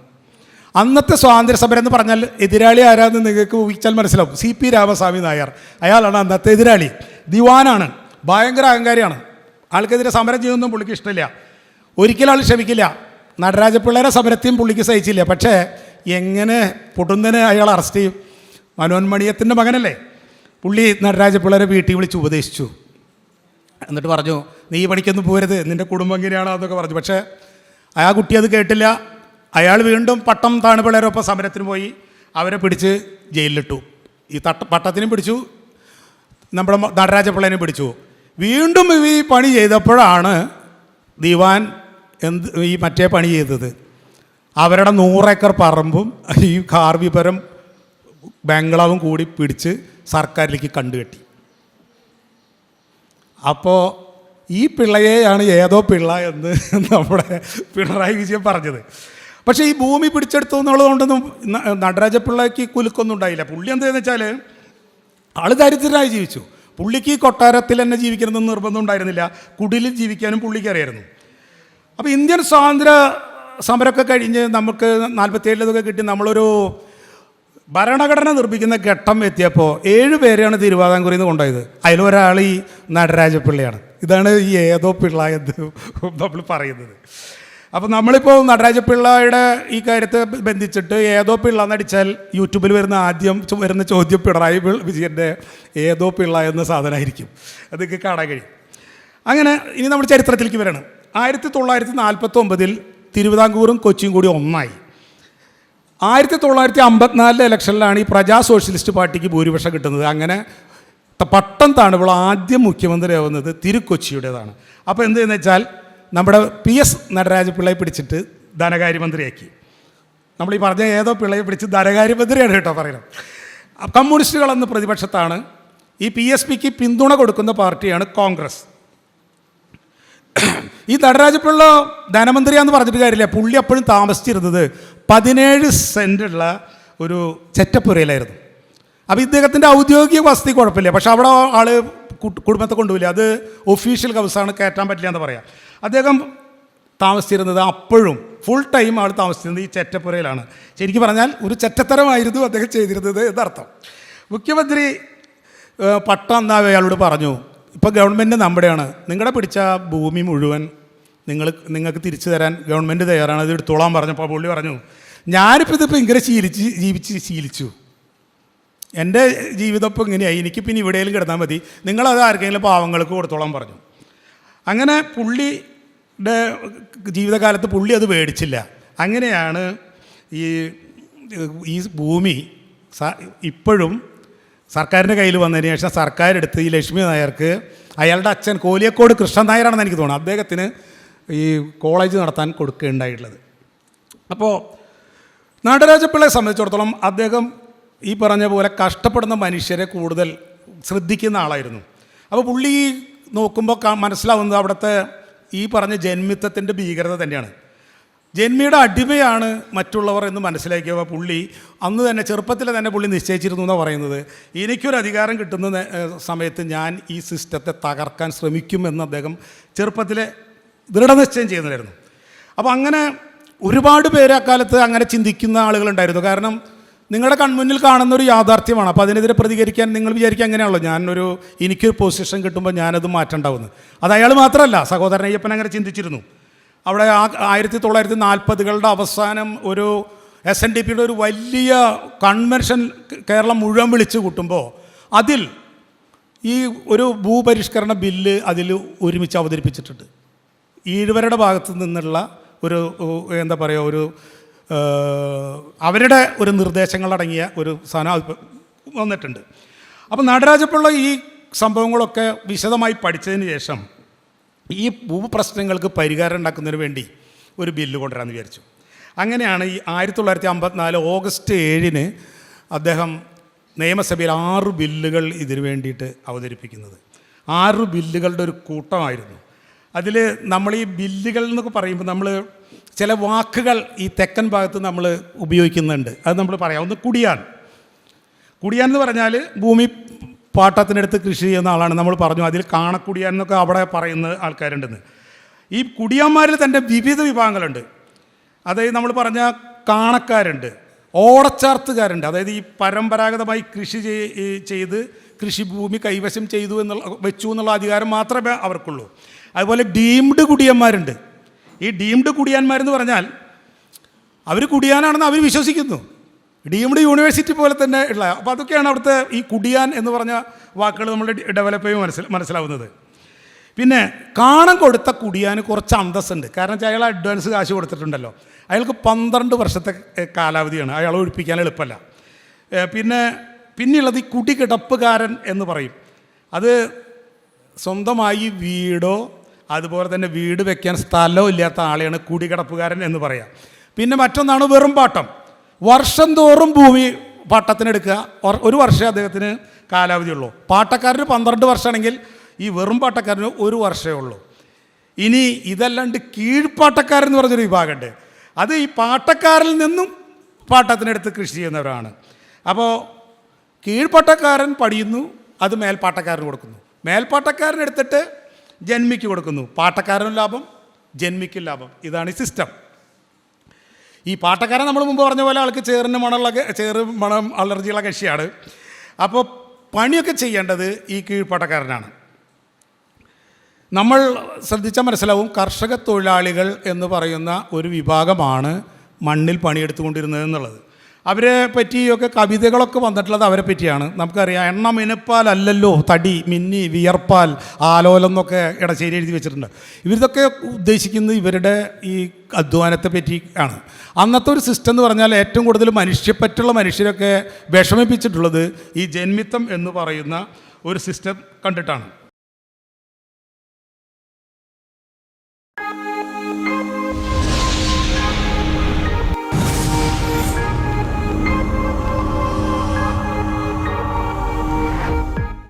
അന്നത്തെ സ്വാതന്ത്ര്യ സമരം എന്ന് പറഞ്ഞാൽ എതിരാളി ആരാന്ന് നിങ്ങൾക്ക് ഊഹിച്ചാൽ മനസ്സിലാവും. CP രാമസ്വാമി നായർ, അയാളാണ് അന്നത്തെ എതിരാളി. ദിവാനാണ്, ഭയങ്കര അഹങ്കാരിയാണ്. ആൾക്കെതിരെ സമരം ചെയ്യുന്നതും പുള്ളിക്ക് ഇഷ്ടമില്ല. ഒരിക്കലും ആൾ ക്ഷമിക്കില്ല. നടരാജപിള്ളയുടെ സമരത്തെയും പുള്ളിക്ക് സഹിച്ചില്ല. പക്ഷേ എങ്ങനെ പൊടുന്നതിന് അയാൾ അറസ്റ്റ് ചെയ്യും? മനോന്മണീയത്തിൻ്റെ മകനല്ലേ. പുള്ളി നടരാജപിള്ളരെ വീട്ടിൽ വിളിച്ച് ഉപദേശിച്ചു. എന്നിട്ട് പറഞ്ഞു, നീ പണിക്കൊന്നും പോരുത്, നിൻ്റെ കുടുംബം എങ്ങനെയാണോ എന്നൊക്കെ പറഞ്ഞു. പക്ഷേ ആ കുട്ടി അത് കേട്ടില്ല. അയാൾ വീണ്ടും പട്ടം താണുപിള്ളേരൊപ്പം സമരത്തിന് പോയി. അവരെ പിടിച്ച് ജയിലിലിട്ടു. ഈ പട്ടത്തിനും പിടിച്ചു, നമ്മുടെ നടരാജപിള്ളേനെയും പിടിച്ചു. വീണ്ടും ഈ പണി ചെയ്തപ്പോഴാണ് ദിവാൻ ഈ മറ്റേ പണി ചെയ്തത്. അവരുടെ 100 ഏക്കർ പറമ്പും ഈ ഹാർവിപുരം ബംഗ്ലാവും കൂടി പിടിച്ച് സർക്കാരിലേക്ക് കണ്ടുകെട്ടി. അപ്പോൾ ഈ പിള്ളയെയാണ് ഏതോ പിള്ള എന്ന് നമ്മുടെ പിണറായി വിജയൻ പറഞ്ഞത്. പക്ഷേ ഈ ഭൂമി പിടിച്ചെടുത്തു എന്നുള്ളതുകൊണ്ടൊന്നും നടരാജപിള്ളയ്ക്ക് കുലുക്കൊന്നും ഉണ്ടായില്ല. പുള്ളി എന്താണെന്ന് വെച്ചാൽ ആൾ ദരിദ്രനായി ജീവിച്ചു. പുള്ളിക്ക് ഈ കൊട്ടാരത്തിൽ തന്നെ ജീവിക്കണമെന്ന് നിർബന്ധം ഉണ്ടായിരുന്നില്ല. കുടിലിൽ ജീവിക്കാനും പുള്ളിക്ക് അറിയായിരുന്നു. അപ്പോൾ ഇന്ത്യൻ സ്വാതന്ത്ര്യ സമരമൊക്കെ കഴിഞ്ഞ് നമുക്ക് 47 കിട്ടി നമ്മളൊരു ഭരണഘടന നിർമ്മിക്കുന്ന ഘട്ടം എത്തിയപ്പോൾ 7 പേരെയാണ് തിരുവിതാംകൂറിൽ നിന്ന് കൊണ്ടുപോയത്. അതിലൊരാൾ ഈ നടരാജപിള്ളയാണ്. ഇതാണ് ഈ ഏതോ പിള്ള എന്ന് നമ്മൾ പറയുന്നത്. അപ്പോൾ നമ്മളിപ്പോൾ നടരാജപിള്ളയുടെ ഈ കാര്യത്തെ ബന്ധിച്ചിട്ട് ഏതോ പിള്ള എന്നടിച്ചാൽ യൂട്യൂബിൽ ആദ്യം വരുന്ന ചോദ്യം പിണറായി വിജയൻ്റെ ഏതോ പിള്ള എന്ന സാധനമായിരിക്കും. അതൊക്കെ കാണാൻ കഴിയും. അങ്ങനെ ഇനി നമ്മൾ ചരിത്രത്തിലേക്ക് വരണം. 1949 തിരുവിതാംകൂറും കൊച്ചിയും കൂടി ഒന്നായി. 1954 ഇലക്ഷനിലാണ് ഈ പ്രജാ സോഷ്യലിസ്റ്റ് പാർട്ടിക്ക് ഭൂരിപക്ഷം കിട്ടുന്നത്. അങ്ങനെ പട്ടം താണുപിള്ള ആദ്യം മുഖ്യമന്ത്രിയാവുന്നത് തിരുക്കൊച്ചിയുടേതാണ്. അപ്പോൾ എന്തെന്ന് വെച്ചാൽ നമ്മുടെ PS നടരാജപിള്ളയെ പിടിച്ചിട്ട് ധനകാര്യമന്ത്രിയാക്കി. നമ്മൾ ഈ പറഞ്ഞ ഏതോ പിള്ളയെ പിടിച്ച് ധനകാര്യമന്ത്രിയാണ് കേട്ടോ പറയുന്നത്. കമ്മ്യൂണിസ്റ്റുകളെന്ന് പ്രതിപക്ഷത്താണ്. ഈ PSPക്ക് പിന്തുണ കൊടുക്കുന്ന പാർട്ടിയാണ് കോൺഗ്രസ്. ഈ നടരാജപിള്ള ധനമന്ത്രിയാന്ന് പറഞ്ഞിട്ട് കാര്യമില്ല. പുള്ളി അപ്പോഴും താമസിച്ചിരുന്നത് 17 സെൻറ്റുള്ള ഒരു ചെറ്റപ്പുരയിലായിരുന്നു. അപ്പോൾ ഇദ്ദേഹത്തിൻ്റെ ഔദ്യോഗിക വസതി കുഴപ്പമില്ല. പക്ഷെ അവിടെ ആൾ കുടുംബത്തെ കൊണ്ടുപോയില്ല. അത് ഒഫീഷ്യൽ ഹൗസാണ്, കയറ്റാൻ പറ്റില്ല എന്ന് പറയാം. അദ്ദേഹം താമസിച്ചിരുന്നത് അപ്പോഴും ഫുൾ ടൈം ആൾ താമസിച്ചിരുന്നത് ഈ ചെറ്റപ്പുരയിലാണ്. ശരിക്കും പറഞ്ഞാൽ ഒരു ചെറ്റത്തരമായിരുന്നു അദ്ദേഹം ചെയ്തിരുന്നത് എന്നർത്ഥം. മുഖ്യമന്ത്രി പട്ടം എന്നാ അയാളോട് പറഞ്ഞു, ഇപ്പോൾ ഗവൺമെൻറ് നമ്മുടെയാണ്, നിങ്ങളുടെ പിടിച്ച ഭൂമി മുഴുവൻ നിങ്ങൾക്ക് തിരിച്ചു തരാൻ ഗവൺമെൻറ് തയ്യാറാണ്, ഇത് എടുത്തോളാൻ പറഞ്ഞപ്പോൾ പുള്ളി പറഞ്ഞു, ഞാനിപ്പോൾ ഇതിപ്പോൾ ഇങ്ങനെ ശീലിച്ചു, എൻ്റെ ജീവിതം ഇപ്പോൾ ഇങ്ങനെയായി, എനിക്ക് പിന്നെ ഇവിടെയും കിടന്നാൽ മതി, നിങ്ങളത് ആർക്കെങ്കിലും പാവങ്ങൾക്ക് കൊടുത്തോളാൻ പറഞ്ഞു. അങ്ങനെ പുള്ളിയുടെ ജീവിതകാലത്ത് പുള്ളി അത് മേടിച്ചില്ല. അങ്ങനെയാണ് ഈ ഭൂമി ഇപ്പോഴും സർക്കാരിൻ്റെ കയ്യിൽ വന്നതിന് ശേഷം സർക്കാർ എടുത്ത് ഈ ലക്ഷ്മി നായർക്ക്, അയാളുടെ അച്ഛൻ കോലിയക്കോട് കൃഷ്ണൻ നായരാണെന്ന് എനിക്ക് തോന്നുന്നു, അദ്ദേഹത്തിന് ഈ കോളേജ് നടത്താൻ കൊടുക്കുകയുണ്ടായിട്ടുള്ളത്. അപ്പോൾ നടരാജപിള്ളയെ സംബന്ധിച്ചിടത്തോളം അദ്ദേഹം ഈ പറഞ്ഞ പോലെ കഷ്ടപ്പെടുന്ന മനുഷ്യരെ കൂടുതൽ ശ്രദ്ധിക്കുന്ന ആളായിരുന്നു. അപ്പോൾ പുള്ളി നോക്കുമ്പോൾ മനസ്സിലാവുന്നത് അവിടുത്തെ ഈ പറഞ്ഞ ജന്മിത്വത്തിൻ്റെ ഭീകരത തന്നെയാണ്. ജന്മിയുടെ അടിമയാണ് മറ്റുള്ളവർ എന്ന് മനസ്സിലാക്കിയ പുള്ളി അന്ന് തന്നെ ചെറുപ്പത്തിൽ തന്നെ പുള്ളി നിശ്ചയിച്ചിരുന്നു എന്നാണ് പറയുന്നത്. എനിക്കൊരു അധികാരം കിട്ടുന്ന സമയത്ത് ഞാൻ ഈ സിസ്റ്റത്തെ തകർക്കാൻ ശ്രമിക്കുമെന്ന് അദ്ദേഹം ചെറുപ്പത്തിലെ ദൃഢനിശ്ചയം ചെയ്യുന്നതായിരുന്നു. അപ്പോൾ അങ്ങനെ ഒരുപാട് പേര് അക്കാലത്ത് അങ്ങനെ ചിന്തിക്കുന്ന ആളുകളുണ്ടായിരുന്നു. കാരണം നിങ്ങളുടെ കൺമുന്നിൽ കാണുന്ന ഒരു യാഥാർത്ഥ്യമാണ്. അപ്പോൾ അതിനെതിരെ പ്രതികരിക്കാൻ നിങ്ങൾ വിചാരിക്കുക അങ്ങനെയാണല്ലോ, എനിക്കൊരു പൊസിഷൻ കിട്ടുമ്പോൾ ഞാനത് മാറ്റേണ്ടാവുന്നു. അത് അയാൾ മാത്രമല്ല, സഹോദരൻ അയ്യപ്പൻ അങ്ങനെ ചിന്തിച്ചിരുന്നു. അവിടെ 1940കളുടെ അവസാനം ഒരു SNDPയുടെ ഒരു വലിയ കൺവെൻഷൻ കേരളം മുഴുവൻ വിളിച്ചു കൂട്ടുമ്പോൾ അതിൽ ഈ ഒരു ഭൂപരിഷ്കരണ ബില്ല് അതിൽ ഒരുമിച്ച് അവതരിപ്പിച്ചിട്ടുണ്ട്. ഈഴവരുടെ ഭാഗത്തു നിന്നുള്ള ഒരു എന്താ പറയുക, ഒരു അവരുടെ ഒരു നിർദ്ദേശങ്ങളടങ്ങിയ ഒരു സാധനം വന്നിട്ടുണ്ട്. അപ്പോൾ നടരാജപിള്ള ഈ സംഭവങ്ങളൊക്കെ വിശദമായി പഠിച്ചതിന് ശേഷം ഈ ഭൂപ്രശ്നങ്ങൾക്ക് പരിഹാരം ഉണ്ടാക്കുന്നതിന് വേണ്ടി ഒരു ബില്ല് കൊണ്ടുവരാമെന്ന് വിചാരിച്ചു. അങ്ങനെയാണ് ഈ 1954 ഓഗസ്റ്റ് 7 അദ്ദേഹം നിയമസഭയിൽ 6 ബില്ലുകൾ ഇതിനു വേണ്ടിയിട്ട് അവതരിപ്പിക്കുന്നത്. 6 ബില്ലുകളുടെ ഒരു കൂട്ടമായിരുന്നു. അതിൽ നമ്മൾ ഈ ബില്ലുകൾ എന്നൊക്കെ പറയുമ്പോൾ നമ്മൾ ചില വാക്കുകൾ ഈ തെക്കൻ ഭാഗത്ത് നമ്മൾ ഉപയോഗിക്കുന്നുണ്ട്. അത് നമ്മൾ പറയാം. ഒന്ന് കുടിയാൻ എന്ന് പറഞ്ഞാൽ ഭൂമി പാട്ടത്തിനടുത്ത് കൃഷി ചെയ്യുന്ന ആളാണ്. നമ്മൾ പറഞ്ഞു അതിൽ കാണക്കുടിയാൻ എന്നൊക്കെ അവിടെ പറയുന്ന ആൾക്കാരുണ്ടെന്ന്. ഈ കുടിയാന്മാരിൽ തന്നെ വിവിധ വിഭാഗങ്ങളുണ്ട്. അതായത് നമ്മൾ പറഞ്ഞ കാണക്കാരുണ്ട്, ഓടച്ചാർത്തുകാരുണ്ട്. അതായത് ഈ പരമ്പരാഗതമായി കൃഷി ചെയ്ത് കൃഷിഭൂമി കൈവശം വെച്ചു എന്നുള്ള അധികാരം മാത്രമേ അവർക്കുള്ളൂ. അതുപോലെ ഡീംഡ് കുടിയന്മാരുണ്ട്. ഈ ഡീംഡ് കുടിയാന്മാരെന്ന് പറഞ്ഞാൽ അവർ കുടിയാനാണെന്ന് അവർ വിശ്വസിക്കുന്നു. ഡീംഡ് യൂണിവേഴ്സിറ്റി പോലെ തന്നെ ഉള്ള. അപ്പോൾ അതൊക്കെയാണ് അവിടുത്തെ ഈ കുടിയാൻ എന്ന് പറഞ്ഞ വാക്കുകൾ നമ്മൾ ഡെവലപ്പ് ചെയ്യുമ്പോൾ മനസ്സിലാവുന്നത്. പിന്നെ കാണം കൊടുത്ത കുടിയാന് കുറച്ച് അന്തസ്സുണ്ട്. കാരണം വെച്ചാൽ അയാൾ അഡ്വാൻസ് കാശ് കൊടുത്തിട്ടുണ്ടല്ലോ. അയാൾക്ക് 12 വർഷത്തെ കാലാവധിയാണ്. അയാൾ ഒഴിപ്പിക്കാൻ എളുപ്പമല്ല. പിന്നെയുള്ളത് ഈ കുടികിടപ്പുകാരൻ എന്ന് പറയും. അത് സ്വന്തമായി വീടോ അതുപോലെ തന്നെ വീട് വെക്കാൻ സ്ഥലവും ഇല്ലാത്ത ആളെയാണ് കുടികിടപ്പുകാരൻ എന്ന് പറയാം. പിന്നെ മറ്റൊന്നാണ് വെറും പാട്ടം. വർഷം തോറും ഭൂമി പാട്ടത്തിനെടുക്കുക. ഒരു വർഷമേ അദ്ദേഹത്തിന് കാലാവധിയുള്ളൂ. പാട്ടക്കാരന് 12 വർഷമാണെങ്കിൽ ഈ വെറും പാട്ടക്കാരന് 1 വർഷമേ ഉള്ളൂ. ഇനി ഇതല്ലാണ്ട് കീഴ്പ്പാട്ടക്കാരെന്ന് പറഞ്ഞൊരു വിഭാഗമുണ്ട്. അത് ഈ പാട്ടക്കാരിൽ നിന്നും പാട്ടത്തിനെടുത്ത് കൃഷി ചെയ്യുന്നവരാണ്. അപ്പോൾ കീഴ്പ്പാട്ടക്കാരൻ പടിയുന്നു, അത് മേൽപ്പാട്ടക്കാരന് കൊടുക്കുന്നു. മേൽപ്പാട്ടക്കാരനെടുത്തിട്ട് ജന്മിക്ക് കൊടുക്കുന്നു. പാട്ടക്കാരനും ലാഭം, ജന്മിക്കും ലാഭം. ഇതാണ് ഈ സിസ്റ്റം. ഈ പാട്ടക്കാരൻ നമ്മൾ മുമ്പ് പറഞ്ഞ പോലെ ആൾക്ക് ചേറ് മണം അലർജിയുള്ള കക്ഷിയാണ്. അപ്പോൾ പണിയൊക്കെ ചെയ്യേണ്ടത് ഈ കീഴ്പ്പാട്ടക്കാരനാണ്. നമ്മൾ ശ്രദ്ധിച്ചാൽ മനസ്സിലാവും, കർഷക തൊഴിലാളികൾ എന്ന് പറയുന്ന ഒരു വിഭാഗമാണ് മണ്ണിൽ പണിയെടുത്തുകൊണ്ടിരുന്നത് എന്നുള്ളത്. അവരെ പറ്റിയൊക്കെ കവിതകളൊക്കെ വന്നിട്ടുള്ളത് അവരെ പറ്റിയാണ്. നമുക്കറിയാം, എണ്ണ മിനപ്പാലല്ലോ തടി മിന്നി വിയർപ്പാൽ ആലോലം എന്നൊക്കെ ഇടശ്ശേരി എഴുതി വെച്ചിട്ടുണ്ട്. ഇവരിതൊക്കെ ഉദ്ദേശിക്കുന്നത് ഇവരുടെ ഈ അധ്വാനത്തെ പറ്റി ആണ്. അന്നത്തെ ഒരു സിസ്റ്റം എന്ന് പറഞ്ഞാൽ ഏറ്റവും കൂടുതൽ മനുഷ്യപ്പറ്റുള്ള മനുഷ്യരൊക്കെ വിഷമിപ്പിച്ചിട്ടുള്ളത് ഈ ജന്മിത്തം എന്ന് പറയുന്ന ഒരു സിസ്റ്റം കണ്ടിട്ടാണ്.